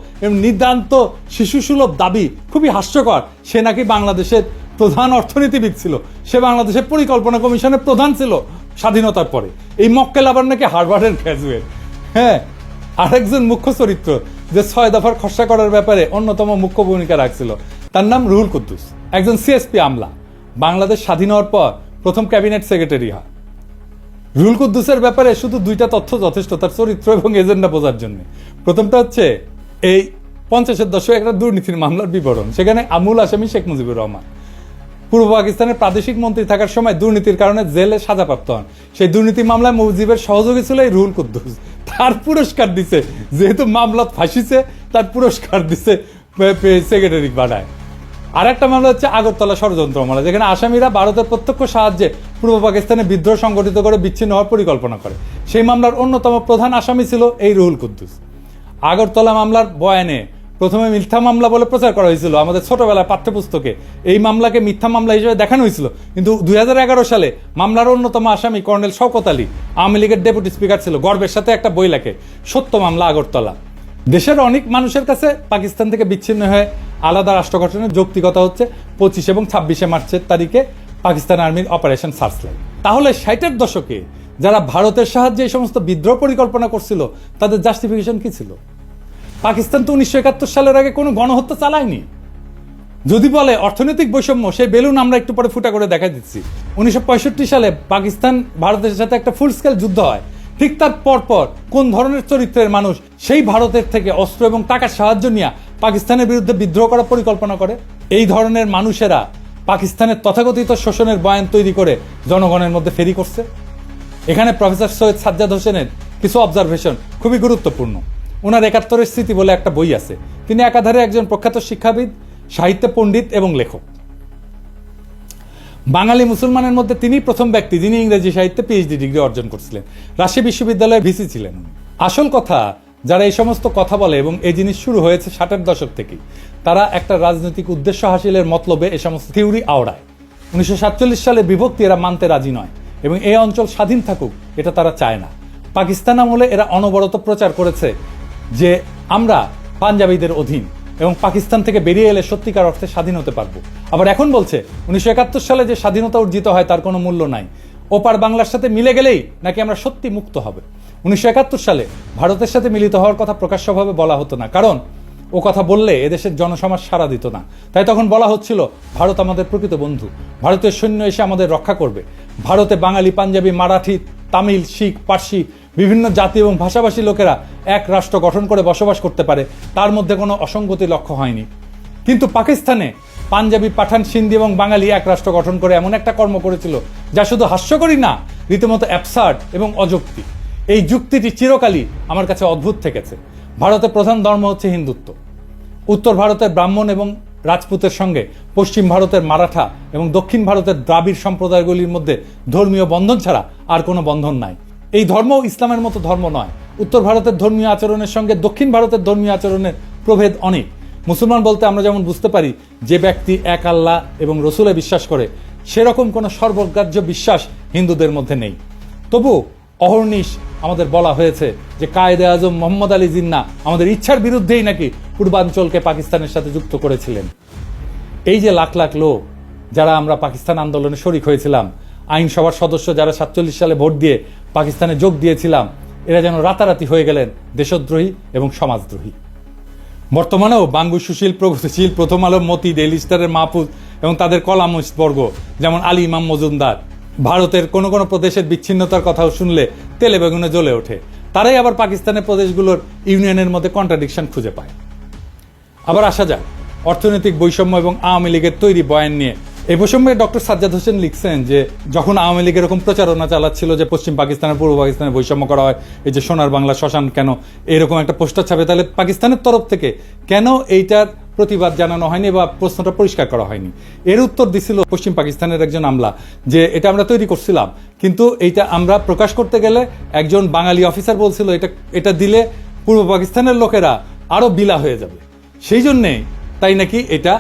Speaker 1: নিতান্ত শিশুসুলভ দাবি খুবই হাস্যকর। সে নাকি বাংলাদেশের প্রধান অর্থনীতিবিদ ছিল, সে বাংলাদেশের পরিকল্পনা কমিশনের প্রধান ছিল স্বাধীনতার পরে। এই মক্কেল আবার নাকি হার্ভার্ডের গ্র্যাজুয়েট। হ্যাঁ, আরেকজন মুখ্য চরিত্র যে 6 দফার খসড়া করার ব্যাপারে অন্যতম মুখ্য ভূমিকা রাখছিল, তার নাম রুহুল কুদ্দুস, একজন সিএসপি আমলা। বাংলাদেশ স্বাধীন হওয়ার পর প্রথম ক্যাবিনেট সেক্রেটারি হয়। রুহুল কুদ্দুসের ব্যাপারে শুধু 2টা তথ্য যথেষ্ট তার চরিত্র এবং এজেন্ডা বোঝার জন্য। প্রথমটা হচ্ছে এই 50-এর দশকে একটা দুর্নীতির মামলার বিবরণ। সেখানে আমূল আসামি শেখ মুজিবুর রহমান পূর্ব পাকিস্তানের প্রাদেশিক মন্ত্রী থাকার সময় দুর্নীতির কারণে জেলে সাজাপ্রাপ্ত হন। সেই দুর্নীতি মামলায় মুজিবের সহযোগী ছিল এই রুহুল কুদ্দুস। তার পুরস্কার দিছে, যেহেতু মামলা ফাঁসিছে তার পুরস্কার দিছে সেক্রেটারি বানায়। আর একটা মামলা হচ্ছে আগরতলা ষড়যন্ত্র মামলা, যেখানে আসামিরা ভারতের প্রত্যক্ষ সাহায্যে পূর্ব পাকিস্তানে বিদ্রোহ সংগঠিত করে বিচ্ছিন্ন হওয়ার পরিকল্পনা করে। সেই মামলার অন্যতম প্রধান আসামি ছিল এই রুহুল কুদ্দুস। আগরতলা মামলার বয়ানে প্রথমে মিথ্যা মামলা বলে প্রচার করা হয়েছিল আমাদের ছোটবেলায় পাঠ্যপুস্তকে। এই মামলাকে মিথ্যা মামলা হিসেবে দেখানো হয়েছিল, কিন্তু 2011 সালে মামলার অন্যতম আসামি কর্নেল শওকত আলী আওয়ামী লীগের ডেপুটি স্পিকার ছিল, গর্বের সাথে একটা বই লেখে, সত্য মামলা আগরতলা। দেশের অনেক মানুষের কাছে পাকিস্তান থেকে বিচ্ছিন্ন হয়ে আলাদা রাষ্ট্র গঠনের যৌক্তিকতা হচ্ছে 25 এবং 26 মার্চের তারিখে পাকিস্তান আর্মির অপারেশন সার্চলাইট। তাহলে 60-এর দশকে যারা ভারতের সাহায্যে এই সমস্ত বিদ্রোহ পরিকল্পনা করছিল তাদের জাস্টিফিকেশন কি ছিল? পাকিস্তান তো 1971 সালের আগে কোনো গণহত্যা চালায়নি। যদি বলে অর্থনৈতিক বৈষম্য, সেই বেলুন আমরা একটু পরে ফুটা করে দেখা দিচ্ছি। 1965 সালে পাকিস্তান ভারতের সাথে একটা ফুল স্কেল যুদ্ধ হয়। ঠিক তার পরপর কোন ধরনের চরিত্রের মানুষ সেই ভারতের থেকে অস্ত্র এবং টাকার সাহায্য নিয়ে পাকিস্তানের বিরুদ্ধে বিদ্রোহ করার পরিকল্পনা করে? এই ধরনের মানুষেরা পাকিস্তানের তথাকথিত শোষণের বয়ান তৈরি করে জনগণের মধ্যে ফেরি করছে। এখানে প্রফেসর সৈয়দ সাজ্জাদ হোসেনের কিছু অবজারভেশন খুবই গুরুত্বপূর্ণ। ওনার 71-এর স্মৃতি বলে একটা বই আছে। তিনি একাধারে একজন প্রখ্যাত শিক্ষাবিদ, সাহিত্য পণ্ডিত এবং লেখক। বাঙালি মুসলমানের মধ্যে তিনি প্রথম ব্যক্তি যিনি ইংরেজি সাহিত্যে পিএইচডি ডিগ্রি অর্জন করছিলেন। রাজশাহী বিশ্ববিদ্যালয়ের ভিসি ছিলেন। আসল কথা, যারা এই সমস্ত কথা বলে এবং এই জিনিস শুরু হয়েছে 60-এর দশক থেকেই, তারা একটা রাজনৈতিক উদ্দেশ্য হাসিলের মতলবে এই সমস্ত থিওরি আওড়ায়। 1947 সালে বিভক্তি এরা মানতে রাজি নয় এবং এই অঞ্চল স্বাধীন থাকুক এটা তারা চায় না। পাকিস্তান আমলে এরা অনবরত প্রচার করেছে যে আমরা পাঞ্জাবিদের অধীন এবং পাকিস্তান থেকে বেরিয়ে এলে সত্যিকার অর্থে স্বাধীন হতে পারবো। আবার এখন বলছে 1971 সালে যে স্বাধীনতা অর্জিত হয় তার কোনো মূল্য নাই, ওপার বাংলার সাথে মিলে গেলেই নাকি আমরা সত্যি মুক্ত হবে। 1971 সালে ভারতের সাথে মিলিত হওয়ার কথা প্রকাশ্যভাবে বলা হতো না, কারণ ও কথা বললে এদেশের জনসমাজ সাড়া দিত না। তাই তখন বলা হচ্ছিল ভারত আমাদের প্রকৃত বন্ধু, ভারতের সৈন্য এসে আমাদের রক্ষা করবে। ভারতে বাঙালি, পাঞ্জাবি, মারাঠি, তামিল, শিখ, পার্সি বিভিন্ন জাতি এবং ভাষাভাষী লোকেরা এক রাষ্ট্র গঠন করে বসবাস করতে পারে, তার মধ্যে কোনো অসঙ্গতি লক্ষ্য হয়নি। কিন্তু পাকিস্তানে পাঞ্জাবি, পাঠান, সিন্ধি এবং বাঙালি এক রাষ্ট্র গঠন করে এমন একটা কর্ম করেছিল যা শুধু হাস্যকরই না, রীতিমতো অ্যাবসার্ড এবং অযৌক্তিক। এই যুক্তিটি চিরকালই আমার কাছে অদ্ভুত থেকেছে। ভারতের প্রধান ধর্ম হচ্ছে হিন্দুত্ব। উত্তর ভারতের ব্রাহ্মণ এবং রাজপুতের সঙ্গে পশ্চিম ভারতের মারাঠা এবং দক্ষিণ ভারতের দ্রাবিড় সম্প্রদায়গুলির মধ্যে ধর্মীয় বন্ধন ছাড়া আর কোনো বন্ধন নাই। এই ধর্ম ইসলামের মতো ধর্ম নয়। উত্তর ভারতের ধর্মীয় আচরণের সঙ্গে দক্ষিণ ভারতের ধর্মীয় আচরণের প্রভেদ অনেক। মুসলমান বলতে আমরা যেমন বুঝতে পারি যে ব্যক্তি এক আল্লাহ এবং রসুলে বিশ্বাস করে, সেরকম কোনো সর্বগ্রাহ্য বিশ্বাস হিন্দুদের মধ্যে নেই। তবু অহর্নিশ আমাদের বলা হয়েছে যে কায়েদে আজম মোহাম্মদ আলী জিন্নাহ আমাদের ইচ্ছার বিরুদ্ধেই নাকি পূর্বাঞ্চলকে পাকিস্তানের সাথে যুক্ত করেছিলেন। এই যে লাখ লাখ লোক যারা আমরা পাকিস্তান আন্দোলনে শরিক হয়েছিলাম, আইনসভার সদস্য যারা 47 সালে ভোট দিয়ে পাকিস্তানে যোগ দিয়েছিলাম, এরা যেন রাতারাতি হয়ে গেলেন দেশদ্রোহী এবং সমাজদ্রোহী। বর্তমানেও বাঙ্গু সুশীল, প্রগতিশীল, প্রথম আলো, মতি, ডেইলি স্টারের মাহফুজ এবং তাদের কলামিস্ট বর্গ যেমন আলী ইমাম মজুমদার ভারতের কোনো কোনো প্রদেশের বিচ্ছিন্নতার কথাও শুনলে তেলে বেগুনে জ্বলে ওঠে। তারাই আবার পাকিস্তানের প্রদেশগুলোর ইউনিয়নের মধ্যে কন্ট্রাডিকশন খুঁজে পায়। আবার আসা যাক অর্থনৈতিক বৈষম্য এবং আওয়ামী লীগের তৈরি বয়ান নিয়ে। এই প্রসঙ্গে ডক্টর সাজ্জাদ হোসেন লিখছেন যে যখন আওয়ামী লীগ এরকম প্রচারণা চালাচ্ছিল যে পশ্চিম পাকিস্তানের পূর্ব পাকিস্তানে বৈষম্য করা হয়, এই যে সোনার বাংলা শ্মশান কেন এরকম একটা পোস্টার ছাপে, তাহলে পাকিস্তানের তরফ থেকে কেন এইটার প্রতিবাদ জানানো হয়নি বা প্রশ্নটা পরিষ্কার করা হয়নি? এর উত্তর দিছিল পশ্চিম পাকিস্তানের একজন আমলা যে এটা আমরা তৈরি করছিলাম, কিন্তু এইটা আমরা প্রকাশ করতে গেলে একজন বাঙালি অফিসার বলছিল এটা দিলে পূর্ব পাকিস্তানের লোকেরা আরো বিলা হয়ে যাবে, সেই জন্যে তাই নাকি এটা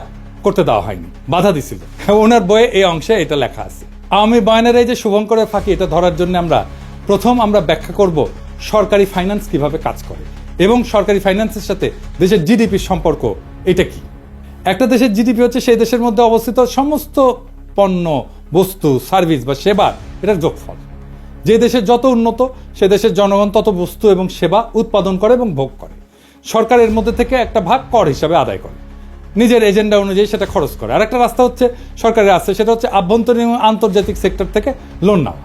Speaker 1: করতে দেওয়া হয়নি, বাধা দিছিল। ওনার বইয়ে এই অংশে এটা লেখা আছে। আওয়ামী বয়ানের এই যে শুভঙ্করের ফাঁকি, এটা ধরার জন্য আমরা ব্যাখ্যা করব সরকারি ফাইন্যান্স কিভাবে কাজ করে এবং সরকারি ফাইন্যান্সের সাথে দেশের জিডিপির সম্পর্ক এটা কি। একটা দেশের জিডিপি হচ্ছে সেই দেশের মধ্যে অবস্থিত সমস্ত পণ্য, বস্তু, সার্ভিস বা সেবা, এটার যোগফল। যে দেশের যত উন্নত সে দেশের জনগণ তত বস্তু এবং সেবা উৎপাদন করে এবং ভোগ করে। সরকারের মধ্যে থেকে একটা ভাগ কর হিসাবে আদায় করে, নিজের এজেন্ডা অনুযায়ী সেটা খরচ করে। আর একটা রাস্তা হচ্ছে সরকারের আছে, সেটা হচ্ছে আভ্যন্তরীণ এবং আন্তর্জাতিক সেক্টর থেকে লোন নেওয়া।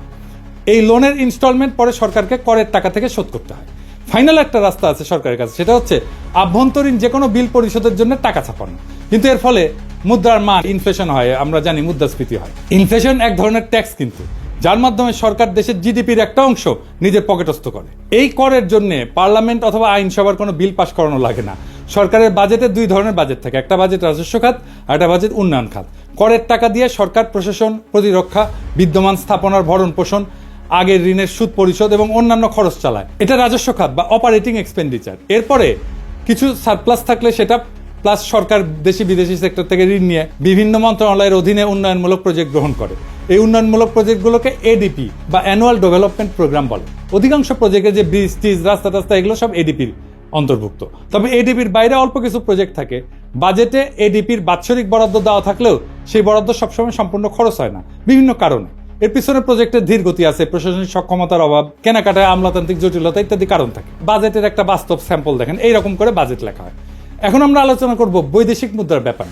Speaker 1: এই লোনের ইনস্টলমেন্ট পরে সরকারকে করের টাকা থেকে শোধ করতে হয়। ফাইনাল একটা রাস্তা আছে সরকারের কাছে, সেটা হচ্ছে আভ্যন্তরীণ যে কোনো বিল পরিশোধের জন্য টাকা ছাপানো। কিন্তু এর ফলে মুদ্রার মান ইনফ্লেশন হয়, আমরা জানি মুদ্রাস্ফীতি হয়। ইনফ্লেশন এক ধরনের ট্যাক্স কিন্তু, যার মাধ্যমে সরকার দেশের জিডিপির একটা অংশ নিজের পকেটস্থ করে। এই করের জন্য পার্লামেন্ট অথবা আইনসভার কোনো বিল পাস করানো লাগে না। সরকারের বাজেটে দুই ধরনের বাজেট থাকে, একটা বাজেট রাজস্ব খাত আর একটা বাজেট উন্নয়ন খাত। করের টাকা দিয়ে সরকার প্রশাসন, প্রতিরক্ষা, বিদ্যমান স্থাপনার ভরণ পোষণ, আগের ঋণের সুদ পরিশোধ এবং অন্যান্য খরচ চালায়। এটা রাজস্ব খাত বা অপারেটিং এক্সপেন্ডিচার। এরপরে কিছু সারপ্লাস থাকলে সেটা প্লাস সরকার দেশি বিদেশি সেক্টর থেকে ঋণ নিয়ে বিভিন্ন মন্ত্রণালয়ের অধীনে উন্নয়নমূলক প্রজেক্ট গ্রহণ করে। এই উন্নয়নমূলক প্রজেক্টগুলোকে এডিপি বা অ্যানুয়াল ডেভেলপমেন্ট প্রোগ্রাম বলে। অধিকাংশ প্রজেক্টে যে ব্রিজ টিজ, রাস্তা টাস্তা, এগুলো সব এডিপির অন্তর্ভুক্ত। তবে এডিপির বাইরে অল্প কিছু প্রজেক্ট থাকে। বাজেটে এডিপির বাৎসরিক বরাদ্দ দেওয়া থাকলেও সেই বরাদ্দ সবসময় সম্পূর্ণ খরচ হয় না বিভিন্ন কারণে। এর পিছনে প্রজেক্টের ধীর গতি আছে, প্রশাসনিক সক্ষমতার অভাব, কেনাকাটায় আমলাতান্ত্রিক জটিলতা ইত্যাদি কারণ থাকে। বাজেটের একটা বাস্তব স্যাম্পল দেখেন, এইরকম করে বাজেট লেখা হয়। এখন আমরা আলোচনা করব বৈদেশিক মুদ্রার ব্যাপার।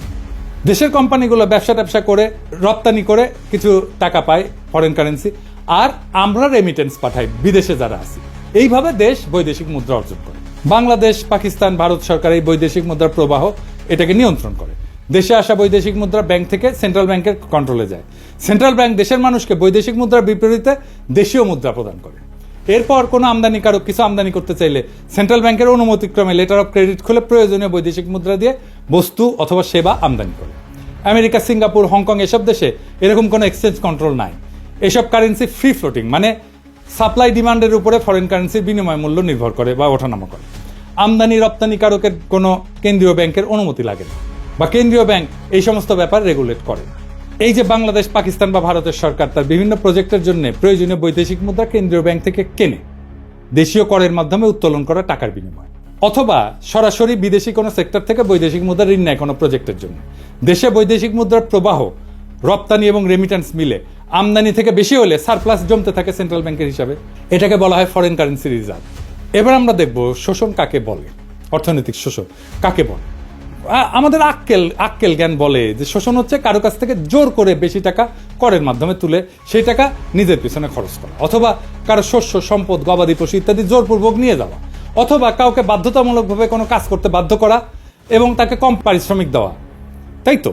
Speaker 1: দেশের কোম্পানিগুলো ব্যবসা করে রপ্তানি করে কিছু টাকা পায়, ফরেন কারেন্সি, আর আমরা রেমিটেন্স পাঠাই বিদেশে যারা আছে। এইভাবে দেশ বৈদেশিক মুদ্রা অর্জন করে। বাংলাদেশ, পাকিস্তান, ভারত সরকার এই বৈদেশিক মুদ্রার প্রবাহ এটাকে নিয়ন্ত্রণ করে। দেশে আসা বৈদেশিক মুদ্রা ব্যাংক থেকে সেন্ট্রাল ব্যাংকের কন্ট্রোলে যায়। সেন্ট্রাল ব্যাংক দেশের মানুষকে বৈদেশিক মুদ্রার বিপরীতে দেশীয় মুদ্রা প্রদান করে। এরপর কোনো আমদানিকারক কিছু আমদানি করতে চাইলে সেন্ট্রাল ব্যাংকের অনুমতিক্রমে লেটার অফ ক্রেডিট খুলে প্রয়োজনীয় বৈদেশিক মুদ্রা দিয়ে বস্তু অথবা সেবা আমদানি করে। আমেরিকা, সিঙ্গাপুর, হংকং এসব দেশে এরকম কোনো এক্সচেঞ্জ কন্ট্রোল নাই। এসব কারেন্সি ফ্রি ফ্লোটিং, মানে সাপ্লাই ডিমান্ডের উপরে ফরেন কারেন্সির বিনিময় মূল্য নির্ভর করে বা ওঠানামা করে। আমদানি রপ্তানিকারকের কোনো কেন্দ্রীয় ব্যাংকের অনুমতি লাগে না, বা কেন্দ্রীয় ব্যাংক এই সমস্ত ব্যাপার রেগুলেট করে না। এই যে বাংলাদেশ, পাকিস্তান বা ভারতের সরকার তার বিভিন্ন প্রজেক্টের জন্য প্রয়োজনীয় বৈদেশিক মুদ্রা কেন্দ্রীয় ব্যাংক থেকে কেনে দেশীয় করের মাধ্যমে উত্তোলন করা টাকার বিনিময়, অথবা সরাসরি বিদেশি কোনো সেক্টর থেকে বৈদেশিক মুদ্রা ঋণ নেয় কোনো প্রজেক্টের জন্য। দেশে বৈদেশিক মুদ্রার প্রবাহ, রপ্তানি এবং রেমিটেন্স মিলে আমদানি থেকে বেশি হলে সারপ্লাস জমতে থাকে সেন্ট্রাল ব্যাংকের হিসাবে। এটাকে বলা হয় ফরেন কারেন্সি রিজার্ভ। এবার আমরা দেখব শোষণ কাকে বলে, অর্থনৈতিক শোষণ কাকে বলে। আমাদের আক্কেল জ্ঞান বলে যে শোষণ হচ্ছে কারো কাছ থেকে জোর করে বেশি টাকা করের মাধ্যমে তুলে সেই টাকা নিজের পিছনে খরচ করা, অথবা কারো শস্য, সম্পদ, গবাদি পশু ইত্যাদি জোরপূর্বক নিয়ে যাওয়া, অথবা কাউকে বাধ্যতামূলকভাবে কোনো কাজ করতে বাধ্য করা এবং তাকে কম পারিশ্রমিক দেওয়া। তাই তো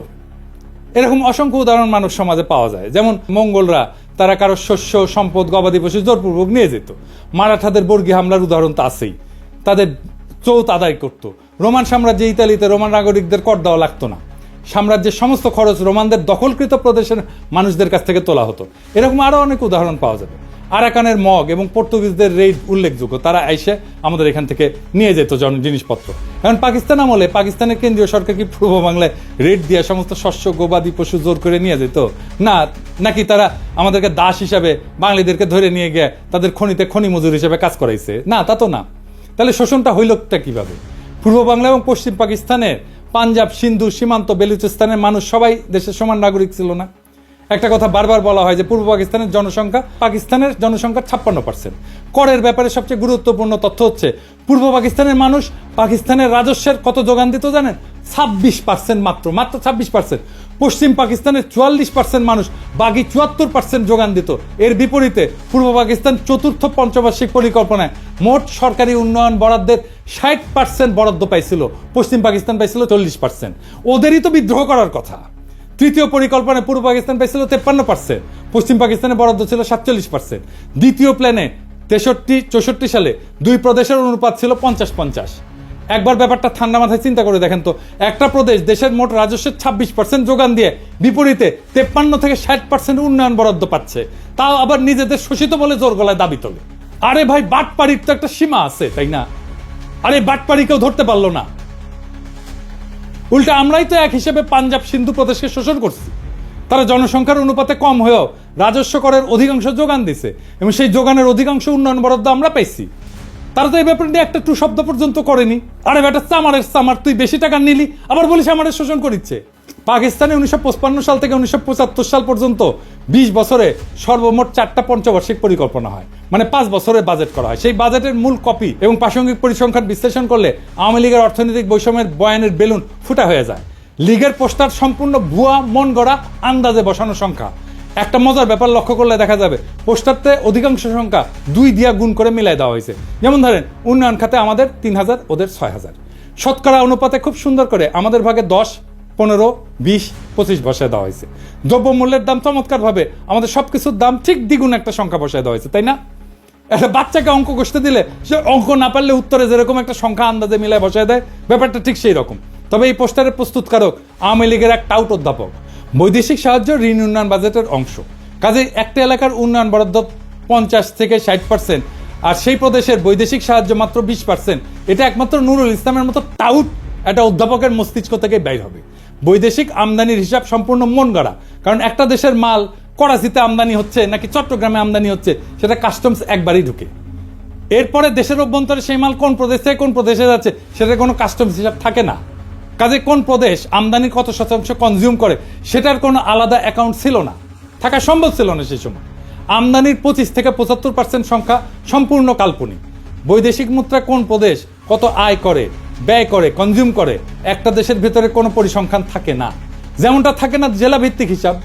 Speaker 1: এরকম অসংখ্য উদাহরণ মানুষ সমাজে পাওয়া যায়। যেমন মঙ্গলরা তারা কারো শস্য, সম্পদ, গবাদি পশু জোরপূর্বক নিয়ে যেত। মারাঠাদের বর্গী হামলার উদাহরণ তো আছেই, তাদের চৌত আদায় করত। রোমান সাম্রাজ্যে ইতালিতে রোমান নাগরিকদের কর দেওয়া লাগতো না, সাম্রাজ্যের সমস্ত খরচ রোমানদের দখলকৃত প্রদেশের মানুষদের কাছ থেকে তোলা হতো। এরকম আরো অনেক উদাহরণ পাওয়া যাবে। আরাকানের মগ এবং পর্তুগিজদের রেড উল্লেখযোগ্য, তারা এসে আমাদের এখান থেকে নিয়ে যেত জিনিসপত্র। এখন পাকিস্তান আমলে পাকিস্তানের কেন্দ্রীয় সরকার কি পূর্ব বাংলায় রেড দিয়ে সমস্ত শস্য, গবাদি পশু জোর করে নিয়ে যেত? না, নাকি তারা আমাদেরকে দাস হিসাবে বাঙালিদেরকে ধরে নিয়ে গিয়ে তাদের খনিতে খনি মজুর হিসেবে কাজ করাইছে? না, তা তো না। তাহলে শোষণটা হইলটা কিভাবে? পূর্ব বাংলা এবং পশ্চিম পাকিস্তানের, পাঞ্জাব, সিন্ধু, সীমান্ত, বেলুচিস্তানের মানুষ সবাই দেশের সমান নাগরিক ছিল না। একটা কথা বারবার বলা হয় যে পূর্ব পাকিস্তানের জনসংখ্যা পাকিস্তানের জনসংখ্যার 56%। করের ব্যাপারে সবচেয়ে গুরুত্বপূর্ণ তথ্য হচ্ছে পূর্ব পাকিস্তানের মানুষ পাকিস্তানের রাজস্বের কত যোগান দিত জানেন? 26%, মাত্র 26%। পশ্চিম পাকিস্তানের 44% মানুষ বাকি 74% যোগান দিত। এর বিপরীতে পূর্ব পাকিস্তান চতুর্থ পঞ্চবার্ষিক পরিকল্পনায় মোট সরকারি উন্নয়ন বরাদ্দের 60% বরাদ্দ পাইছিল, পশ্চিম পাকিস্তান পাইছিল 40%। ওদেরই তো বিদ্রোহ করার কথা। তৃতীয় পরিকল্পনায় পূর্ব পাকিস্তান পাইছিল 53%, পশ্চিম পাকিস্তানের বরাদ্দ ছিল 47%। দ্বিতীয় প্ল্যানে 63-64 সালে দুই প্রদেশের অনুপাত ছিল 50-50। একবার ব্যাপারটা ঠান্ডা মাথায় চিন্তা করে দেখেন তো, একটা প্রদেশ দেশের মোট রাজস্বের 26% যোগান দিয়ে বিপরীতে 53-60% উন্নয়ন বরাদ্দ পাচ্ছে, তাও আবার নিজেদের শোষিত বলে জোর গলায় দাবি তোলে। আরে ভাই, বাটপাড়ির তো একটা সীমা আছে, তাই না? আরে বাটপাড়ি কেউ ধরতে পারলো না। উল্টা আমরাই তো এক হিসেবে পাঞ্জাব, সিন্ধু প্রদেশকে শোষণ করছি। তারা জনসংখ্যার অনুপাতে কম হয়েও রাজস্ব করের অধিকাংশ যোগান দিছে এবং সেই যোগানের অধিকাংশ উন্নয়ন বরাদ্দ আমরা পাইছি। তারা তো এই ব্যাপারে নিয়ে একটা টু শব্দ পর্যন্ত করেনি। আরে বেটা, চামারের চামার, তুই বেশি টাকা নিলি আবার বলিস আমাদের শোষণ করিচ্ছে। পাকিস্তানে 1955 সাল থেকে 1975 সাল পর্যন্ত 20 বছরে সর্বমোট 4টা পঞ্চবার্ষিক পরিকল্পনা হয়, মানে 5 বছরের বাজেট করা হয়। সেই বাজেটের মূল কপি এবং প্রাসঙ্গিক পরিসংখ্যান বিশ্লেষণ করলে আওয়ামী লীগের অর্থনৈতিক বৈষম্যের বয়ানের বেলুন ফুটা হয়ে যায়। লীগের পোস্টার সম্পূর্ণ ভুয়া, মন গড়া, আন্দাজে বসানো সংখ্যা। একটা মজার ব্যাপার লক্ষ্য করলে দেখা যাবে পোস্টারতে অধিকাংশ সংখ্যা 2 দিয়া গুণ করে মিলাই দেওয়া হয়েছে। যেমন ধরেন, উন্নয়ন খাতে আমাদের 3000, ওদের 6000। শতকরা অনুপাতে খুব সুন্দর করে আমাদের ভাগে 10, 15, 20, 25 বসায় দেওয়া হয়েছে। দ্রব্যমূল্যের দাম চমৎকার ভাবে আমাদের সবকিছুর দাম ঠিক দ্বিগুণ একটা সংখ্যা বসায় দেওয়া হয়েছে, তাই না? একটা বাচ্চাকে অঙ্ক কষতে দিলে সে অঙ্ক না পারলে উত্তরে যেরকম একটা সংখ্যা আন্দাজে মিলায় বসায় দেয়, ব্যাপারটা ঠিক সেই রকম। তবে এই পোস্টারের প্রস্তুতকারক আওয়ামী লীগের এক টাউট অধ্যাপক। বৈদেশিক সাহায্য ঋণ উন্নয়ন বাজেটের অংশ, কাজে একটা এলাকার উন্নয়ন বরাদ্দ 50-60%, আর সেই প্রদেশের বৈদেশিক সাহায্য মাত্র 20%। এটা একমাত্র নুরুল ইসলামের মতো টাউট একটা অধ্যাপকের মস্তিষ্ক থেকে বের হবে। বৈদেশিক আমদানির হিসাব সম্পূর্ণ মন গড়া, কারণ একটা দেশের মাল করাচিতে আমদানি হচ্ছে নাকি চট্টগ্রামে আমদানি হচ্ছে সেটা কাস্টমস একবারই ঢুকে। এরপরে দেশের অভ্যন্তরে সেই মাল কোন প্রদেশ থেকে কোন প্রদেশে যাচ্ছে সেটা কোনো কাস্টমস হিসাব থাকে না। কাজে কোন প্রদেশ আমদানির কত শতাংশ কনজিউম করে সেটার কোনো আলাদা অ্যাকাউন্ট ছিল না, থাকা সম্ভব ছিল না সেই সময়। আমদানির 25-75% সংখ্যা সম্পূর্ণ কাল্পনিক। বৈদেশিক মুদ্রা কোন প্রদেশ কত আয় করে, ব্যয় করে, কনজিউম করে, একটা দেশের ভেতরে কোনো পরিসংখ্যান থাকে না। যেমনটা থাকে না জেলা ভিত্তিক হিসাব।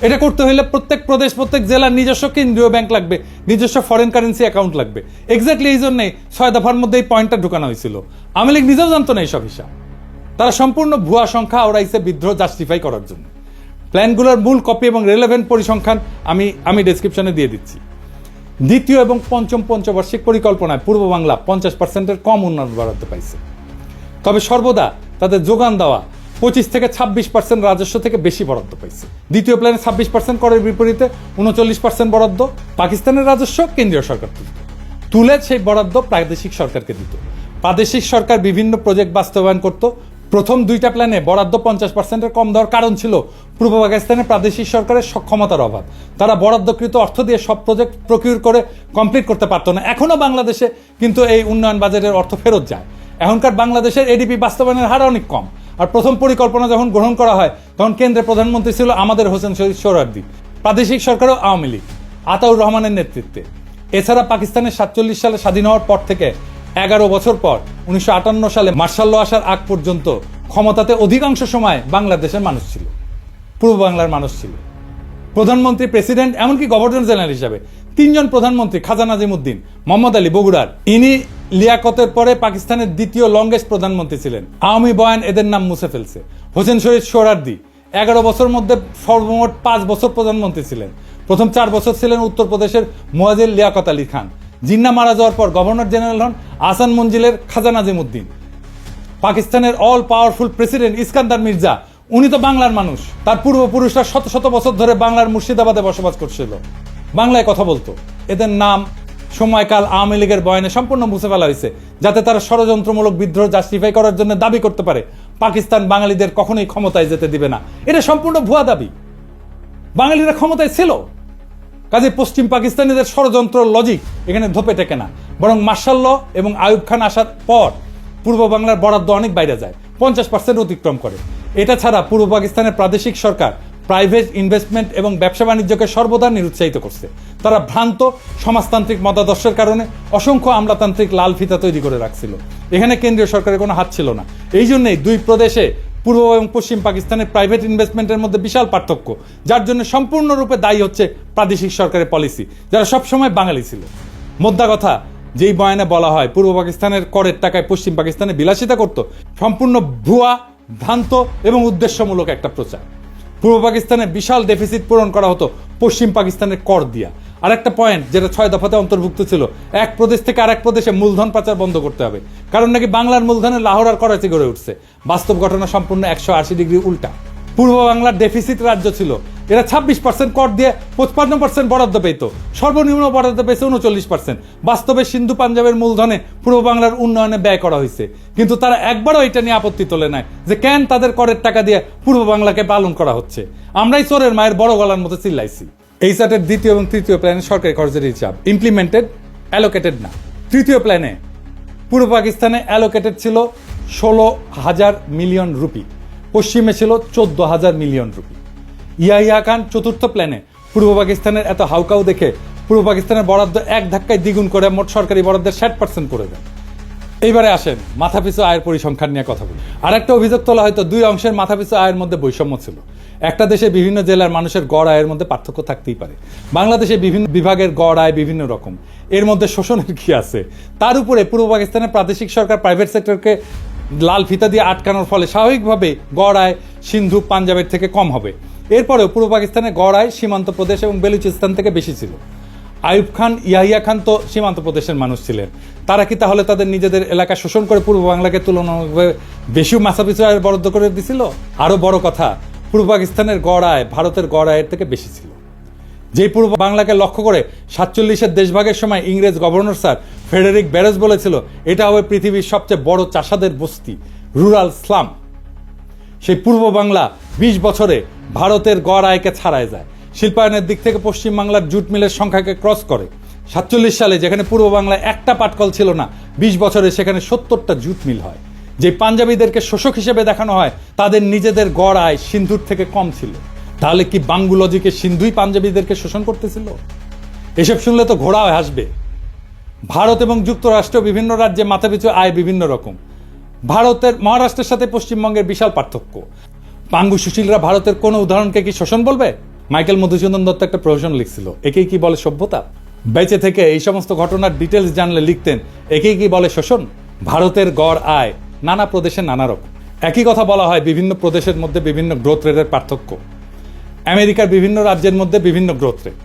Speaker 1: এটা করতে হলে প্রত্যেক প্রদেশ, প্রত্যেক জেলার নিজস্ব কেন্দ্রীয় ব্যাংক লাগবে, নিজস্ব ফরেন কারেন্সি অ্যাকাউন্ট লাগবে। এক্স্যাক্টলি এই জন্যই 6 দফার মধ্যে এই পয়েন্টটা ঢুকানো হয়েছিল। আওয়ামী লীগ নিজেও জানতো না এইসব হিসাব। তারা সম্পূর্ণ ভুয়া সংখ্যা ওরাইছে বিদ্রোহ জাস্টিফাই করার জন্য। প্ল্যানগুলোর মূল কপি এবং রেলেভেন্ট পরিসংখ্যান আমি ডেসক্রিপশনে দিয়ে দিচ্ছি। দ্বিতীয় এবং পঞ্চম পঞ্চবার্ষিক পরিকল্পনায় পূর্ব বাংলা 50%-এর কম উন্নয়ন বরাদ্দ পাইছে। তবে সর্বদা তাদের যোগান দেওয়া 25-26% রাজস্ব থেকে বেশি বরাদ্দ পাইছে। দ্বিতীয় প্ল্যানে 26% করের বিপরীতে 39% বরাদ্দ পাকিস্তানের রাজস্ব কেন্দ্রীয় সরকার তুলে সেই বরাদ্দ প্রাদেশিক সরকারকে দিত। প্রাদেশিক সরকার বিভিন্ন প্রজেক্ট বাস্তবায়ন করত। প্রথম দুইটা প্ল্যানে বরাদ্দ 50%-এর কম দেওয়ার কারণ ছিল পূর্ব পাকিস্তানের প্রাদেশিক সরকারের সক্ষমতার অভাব। তারা বরাদ্দকৃত অর্থ দিয়ে সব প্রজেক্ট প্রকিউর করে কমপ্লিট করতে পারতো না। এখনো বাংলাদেশে কিন্তু এই উন্নয়ন বাজেটের অর্থ ফেরত যায়। এখনকার বাংলাদেশের এডিপি বাস্তবায়নের হার অনেক কম। আর প্রথম পরিকল্পনা যখন গ্রহণ করা হয় তখন কেন্দ্রের প্রধানমন্ত্রী ছিল আমাদের হোসেন শহীদ সোহরাওয়ার্দী, প্রাদেশিক সরকারও আওয়ামী লীগ আতাউর রহমানের নেতৃত্বে। এছাড়া পাকিস্তানের 47 সালে স্বাধীন হওয়ার পর থেকে 11 বছর পর 1958 সালে মার্শাল ল আসার আগ পর্যন্ত ক্ষমতাতে অধিকাংশ সময় বাংলাদেশের মানুষ ছিল, পূর্ব বাংলার মানুষ ছিল। প্রধানমন্ত্রী, প্রেসিডেন্ট, এমনকি গভর্নর জেনারেল হিসাবে 3 জন প্রধানমন্ত্রী, খাজা নাজিমুদ্দিন, মোহাম্মদ আলী বগুড়ার, ইনি লিয়াকতের পরে পাকিস্তানের দ্বিতীয় লংগেস্ট প্রধানমন্ত্রী ছিলেন। আওয়ামী বয়ান এদের নাম মুছে ফেলছে। হোসেন শহীদ সোহরাওয়ার্দী 11 বছর মধ্যে সর্বমোট 5 বছর প্রধানমন্ত্রী ছিলেন। প্রথম 4 বছর ছিলেন উত্তরপ্রদেশের মুয়াজ্জির লিয়াকত আলী খান। জিন্না মারা যাওয়ার পর গভর্নর জেনারেল হন আহসান মঞ্জিলের খাজা নাজিমুদ্দিন। পাকিস্তানের all powerful president Iskander Mirza, উনি তো বাংলার মানুষ। তার পূর্বপুরুষরা শত শত বছর ধরে বাংলার মুর্শিদাবাদে বসবাস করছিল, বাংলায় কথা বলতো। এদের নাম সময়কাল আওয়ামী লীগের বয়ানে সম্পূর্ণ মুছে ফেলা হয়েছে, যাতে তারা ষড়যন্ত্রমূলক বিদ্রোহ জাস্টিফাই করার জন্য দাবি করতে পারে পাকিস্তান বাঙালিদের কখনোই ক্ষমতায় যেতে দিবে না। এটা সম্পূর্ণ ভুয়া দাবি। বাঙালিরা ক্ষমতায় ছিল, কাজে পশ্চিম পাকিস্তানিদের ষড়যন্ত্র লজিক এখানে ধোপে টেকে না। বরং মার্শাল ল এবং আইয়ুব খান আসার পর পূর্ব বাংলার বরাদ্দ অনেক বাইরে যায়, 50% অতিক্রম করে। এটা ছাড়া পূর্ব পাকিস্তানের প্রাদেশিক সরকার প্রাইভেট ইনভেস্টমেন্ট এবং ব্যবসা বাণিজ্যকে সর্বদা নিরুৎসাহিত করছে। তারা ভ্রান্ত সমাজতান্ত্রিক মতাদর্শের কারণে অসংখ্য আমলাতান্ত্রিক লাল ফিতা তৈরি করে রাখছিল। এখানে কেন্দ্রীয় সরকারের কোনো হাত ছিল না। এই জন্যই দুই প্রদেশে পূর্ব এবং পশ্চিম পাকিস্তানের প্রাইভেট ইনভেস্টমেন্টের মধ্যে বিশাল পার্থক্য, যার জন্য সম্পূর্ণরূপে দায়ী হচ্ছে প্রাদেশিক সরকারের পলিসি, যারা সবসময় বাঙালি ছিল। মোদ্দা কথা, যেই বয়ানে বলা হয় পূর্ব পাকিস্তানের করের টাকায় পশ্চিম পাকিস্তানে বিলাসিতা করত, সম্পূর্ণ ভুয়া, ভ্রান্ত এবং উদ্দেশ্যমূলক একটা প্রচার। পূর্ব পাকিস্তানে বিশাল ডেফিসিট পূরণ করা হতো পশ্চিম পাকিস্তানের কর দিয়া। আর একটা পয়েন্ট যেটা 6 দফাতে অন্তর্ভুক্ত ছিল, এক প্রদেশ থেকে আরেক প্রদেশে মূলধন পাচার বন্ধ করতে হবে, কারণ নাকি বাংলার মূলধনে লাহোর আর করাচি গড়ে উঠছে। বাস্তব ঘটনা সম্পূর্ণ 180 ডিগ্রি উল্টা। পূর্ব বাংলার ডেফিসিট রাজ্য ছিল, এরা 26% কর দিয়ে 55% বরাদ্দ পেত, সর্বনিম্ন বরাদ্দ পেয়েছে 39%। বাস্তবে সিন্ধু পাঞ্জাবের মূলধনে পূর্ব বাংলার উন্নয়নে ব্যয় করা হয়েছে, কিন্তু তারা একবারও এটা নিয়ে আপত্তি তোলে নাই যে কেন তাদের করের টাকা দিয়ে পূর্ব বাংলাকে পালন করা হচ্ছে। আমরাই চোরের মায়ের বড় গলার মতো চিল্লাইছি। এই চার্টের দ্বিতীয় এবং তৃতীয় প্ল্যানে সরকারি খরচের হিসাব ইমপ্লিমেন্টেড, অ্যালোকেটেড না। তৃতীয় প্ল্যানে পূর্ব পাকিস্তানে অ্যালোকেটেড ছিল 16,000 মিলিয়ন রুপি, পশ্চিমে ছিল 14,000 মিলিয়ন রুপি। ইয়াহিয়া খান চতুর্থ প্ল্যানে পূর্ব পাকিস্তানের এত হাউকাউ দেখে পূর্ব পাকিস্তানের বরাদ্দ এক ধাক্কায় দ্বিগুণ করে মোট সরকারি বরাদ্দের 60% করে দেন। এইবারে আসেন মাথাপিছু আয়ের পরিসংখ্যান নিয়ে কথা বলি। আর একটা অভিযোগ তোলা হয়তো দুই অংশের মাথাপিছু আয়ের মধ্যে বৈষম্য ছিল। একটা দেশে বিভিন্ন জেলার মানুষের গড় আয়ের মধ্যে পার্থক্য থাকতেই পারে। বাংলাদেশে বিভিন্ন বিভাগের গড় আয় বিভিন্ন রকম, এর মধ্যে শোষণের কি আছে? তার উপরে পূর্ব পাকিস্তানের প্রাদেশিক সরকার প্রাইভেট সেক্টরকে লাল ফিতা দিয়ে আটকানোর ফলে স্বাভাবিকভাবে গড় আয় সিন্ধু পাঞ্জাবের থেকে কম হবে। এরপরেও পূর্ব পাকিস্তানের গড় আয় সীমান্ত প্রদেশ এবং বেলুচিস্তান থেকে বেশি ছিল। আইয়ুব খান, ইয়াহিয়া খান তো সীমান্ত প্রদেশের মানুষ ছিলেন। তারা কি তাহলে তাদের নিজেদের এলাকা শোষণ করে পূর্ব বাংলাকে তুলনামূলকভাবে বেশি মাথাপিছু আয় বরাদ্দ করে দিছিল? আরো বড় কথা, পূর্ব পাকিস্তানের গড় আয় ভারতের গড় আয়ের থেকে বেশি ছিল। যেই পূর্ব বাংলাকে লক্ষ্য করে 47-এর দেশভাগের সময় ইংরেজ গভর্নর স্যার ফ্রেডেরিক ব্যারেজ বলেছিল এটা হবে পৃথিবীর সবচেয়ে বড় চাষাদের বস্তি, রুরাল স্লাম। সেই পূর্ব বাংলা 20 বছরে ভারতের গড় আয়কে ছাড়ায় যায়। শিল্পায়নের দিক থেকে পশ্চিম বাংলার জুট মিলের সংখ্যাকে ক্রস করে। 47 সালে যেখানে পূর্ব বাংলায় একটা পাটকল ছিল না, 20 বছরে সেখানে 70টা জুট মিল হয়। যে পাঞ্জাবিদেরকে শোষক হিসেবে দেখানো হয়, তাদের নিজেদের গড় আয় সিন্ধুর থেকে কম ছিল। তাহলে কি বাঙ্গু লজিকে সিন্ধুই পাঞ্জাবিদেরকে শোষণ করতেছিল? এসব শুনলে তো ঘোড়া হাসবে। ভারত এবং যুক্তরাষ্ট্র বিভিন্ন রাজ্যে মাথাপিছু আয় বিভিন্ন রকম। ভারতের মহারাষ্ট্রের সাথে পশ্চিমবঙ্গের বিশাল পার্থক্য। পাঙ্গু সুশীলরা ভারতের কোন উদাহরণকে কি শোষণ বলবে? মাইকেল মধুসূদন দত্ত একটা প্রহসন লিখছিল, একেই কি বলে সভ্যতা? বেঁচে থেকে এই সমস্ত ঘটনার ডিটেলস জানলে লিখতেন, একেই কি বলে শোষণ? ভারতের গড় আয় নানা প্রদেশে নানা রকম। একই কথা বলা হয় বিভিন্ন প্রদেশের মধ্যে বিভিন্ন গ্রোথ রেটের পার্থক্য। আমেরিকার বিভিন্ন রাজ্যের মধ্যে বিভিন্ন গ্রোথ রেট,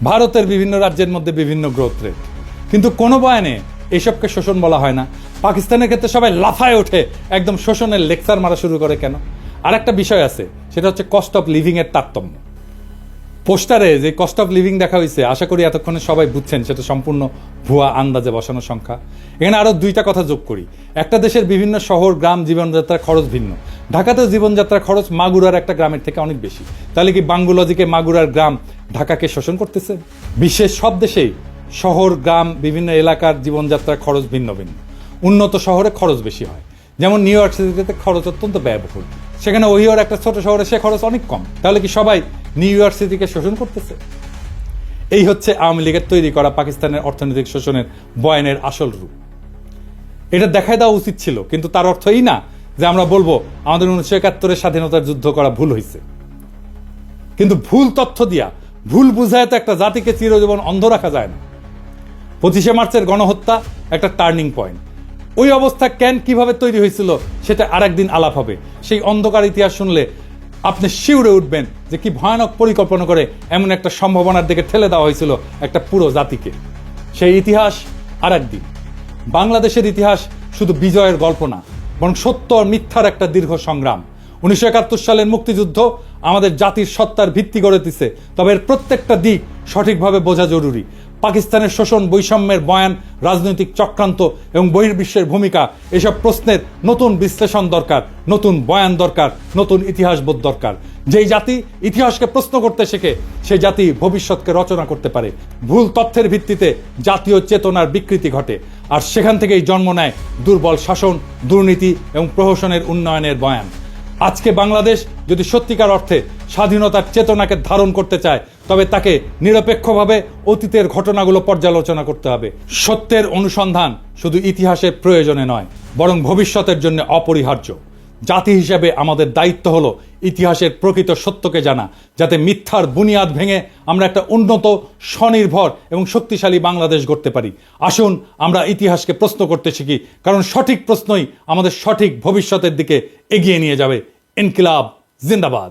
Speaker 1: ভারতের বিভিন্ন রাজ্যের মধ্যে বিভিন্ন গ্রোথ রেট, কিন্তু কোনো বয়ানে এসবকে শোষণ বলা হয় না। পাকিস্তানের ক্ষেত্রে সবাই লাফায় ওঠে, একদম শোষণের লেকচার মারা শুরু করে কেন? আর একটা বিষয় আছে, সেটা হচ্ছে কস্ট অফ লিভিং এর তারতম্য। পোস্টারে যে কস্ট অফ লিভিং দেখা হয়েছে, আশা করি এতক্ষণে সবাই বুঝছেন সেটা সম্পূর্ণ ভুয়া আন্দাজে বসানো সংখ্যা। এখানে আরো দুইটা কথা যোগ করি। একটা দেশের বিভিন্ন শহর গ্রাম জীবনযাত্রার খরচ ভিন্ন। ঢাকাতেও জীবনযাত্রার খরচ মাগুরার একটা গ্রামের থেকে অনেক বেশি। তাহলে কি বাঙ্গুলজিকে মাগুরার গ্রাম ঢাকাকে শোষণ করতেছে? বিশ্বের সব দেশেই শহর গ্রাম বিভিন্ন এলাকার জীবনযাত্রার খরচ ভিন্ন ভিন্ন। উন্নত শহরে খরচ বেশি হয়, যেমন নিউ ইয়র্ক সিটিতে খরচ অত্যন্ত ব্যয়বহুল, সেখানে ওহিওর একটা ছোট শহরে সে খরচ অনেক কম। তাহলে কি সবাই নিউ ইয়র্ক সিটিকে শোষণ করতেছে? এই হচ্ছে আওয়ামী লীগের তৈরি করা পাকিস্তানের অর্থনৈতিক শোষণের বয়ানের আসল রূপ। এটা দেখাই দেওয়া উচিত ছিল, কিন্তু তার অর্থ এই না যে আমরা বলবো আমাদের 1971 স্বাধীনতার যুদ্ধ করা ভুল হয়েছে। কিন্তু ভুল তথ্য দিয়া ভুল বুঝায় তো একটা জাতিকে চিরজীবন অন্ধ রাখা যায় না। 25শে মার্চের গণহত্যা একটা টার্নিং পয়েন্ট। ওই অবস্থা কেন কিভাবে তৈরি হয়েছিল সেটা আরেকদিন আলাপ হবে। সেই অন্ধকার ইতিহাস শুনলে আপনি শিউরে উঠবেন যে কি ভয়ানক পরিকল্পনা করে এমন একটা সম্ভাবনার দিকে ঠেলে দেওয়া হয়েছিল একটা পুরো জাতিকে। সেই ইতিহাস আরেকদিন। বাংলাদেশের ইতিহাস শুধু বিজয়ের গল্প না, বরং সত্য আর মিথ্যার একটা দীর্ঘ সংগ্রাম। 1971 সালের মুক্তিযুদ্ধ আমাদের জাতির সত্তার ভিত্তি গড়ে দিছে, তবে এর প্রত্যেকটা দিক সঠিকভাবে বোঝা জরুরি। পাকিস্তানের শোষণ, বৈষম্যের বয়ান, রাজনৈতিক চক্রান্ত এবং বহির্বিশ্বের ভূমিকা, এসব প্রশ্নের নতুন বিশ্লেষণ দরকার, নতুন বয়ান দরকার, নতুন ইতিহাসবোধ দরকার। যেই জাতি ইতিহাসকে প্রশ্ন করতে শেখে, সেই জাতি ভবিষ্যৎকে রচনা করতে পারে। ভুল তথ্যের ভিত্তিতে জাতীয় চেতনার বিকৃতি ঘটে, আর সেখান থেকেই জন্ম নেয় দুর্বল শাসন, দুর্নীতি এবং প্রহসনের উন্নয়নের বয়ান। আজকে বাংলাদেশ যদি সত্যিকার অর্থে স্বাধীনতার চেতনাকে ধারণ করতে চায়, তবে তাকে নিরপেক্ষভাবে অতীতের ঘটনাগুলো পর্যালোচনা করতে হবে। সত্যের অনুসন্ধান শুধু ইতিহাসের প্রয়োজনে নয়, বরং ভবিষ্যতের জন্য অপরিহার্য। জাতি হিসেবে আমাদের দায়িত্ব হলো ইতিহাসের প্রকৃত সত্যকে জানা, যাতে মিথ্যার বুনিয়াদ ভেঙে আমরা একটা উন্নত, স্বনির্ভর এবং শক্তিশালী বাংলাদেশ গড়তে পারি। আসুন আমরা ইতিহাসকে প্রশ্ন করতে শিখি, কারণ সঠিক প্রশ্নই আমাদের সঠিক ভবিষ্যতের দিকে এগিয়ে নিয়ে যাবে। ইনকিলাব জিন্দাবাদ।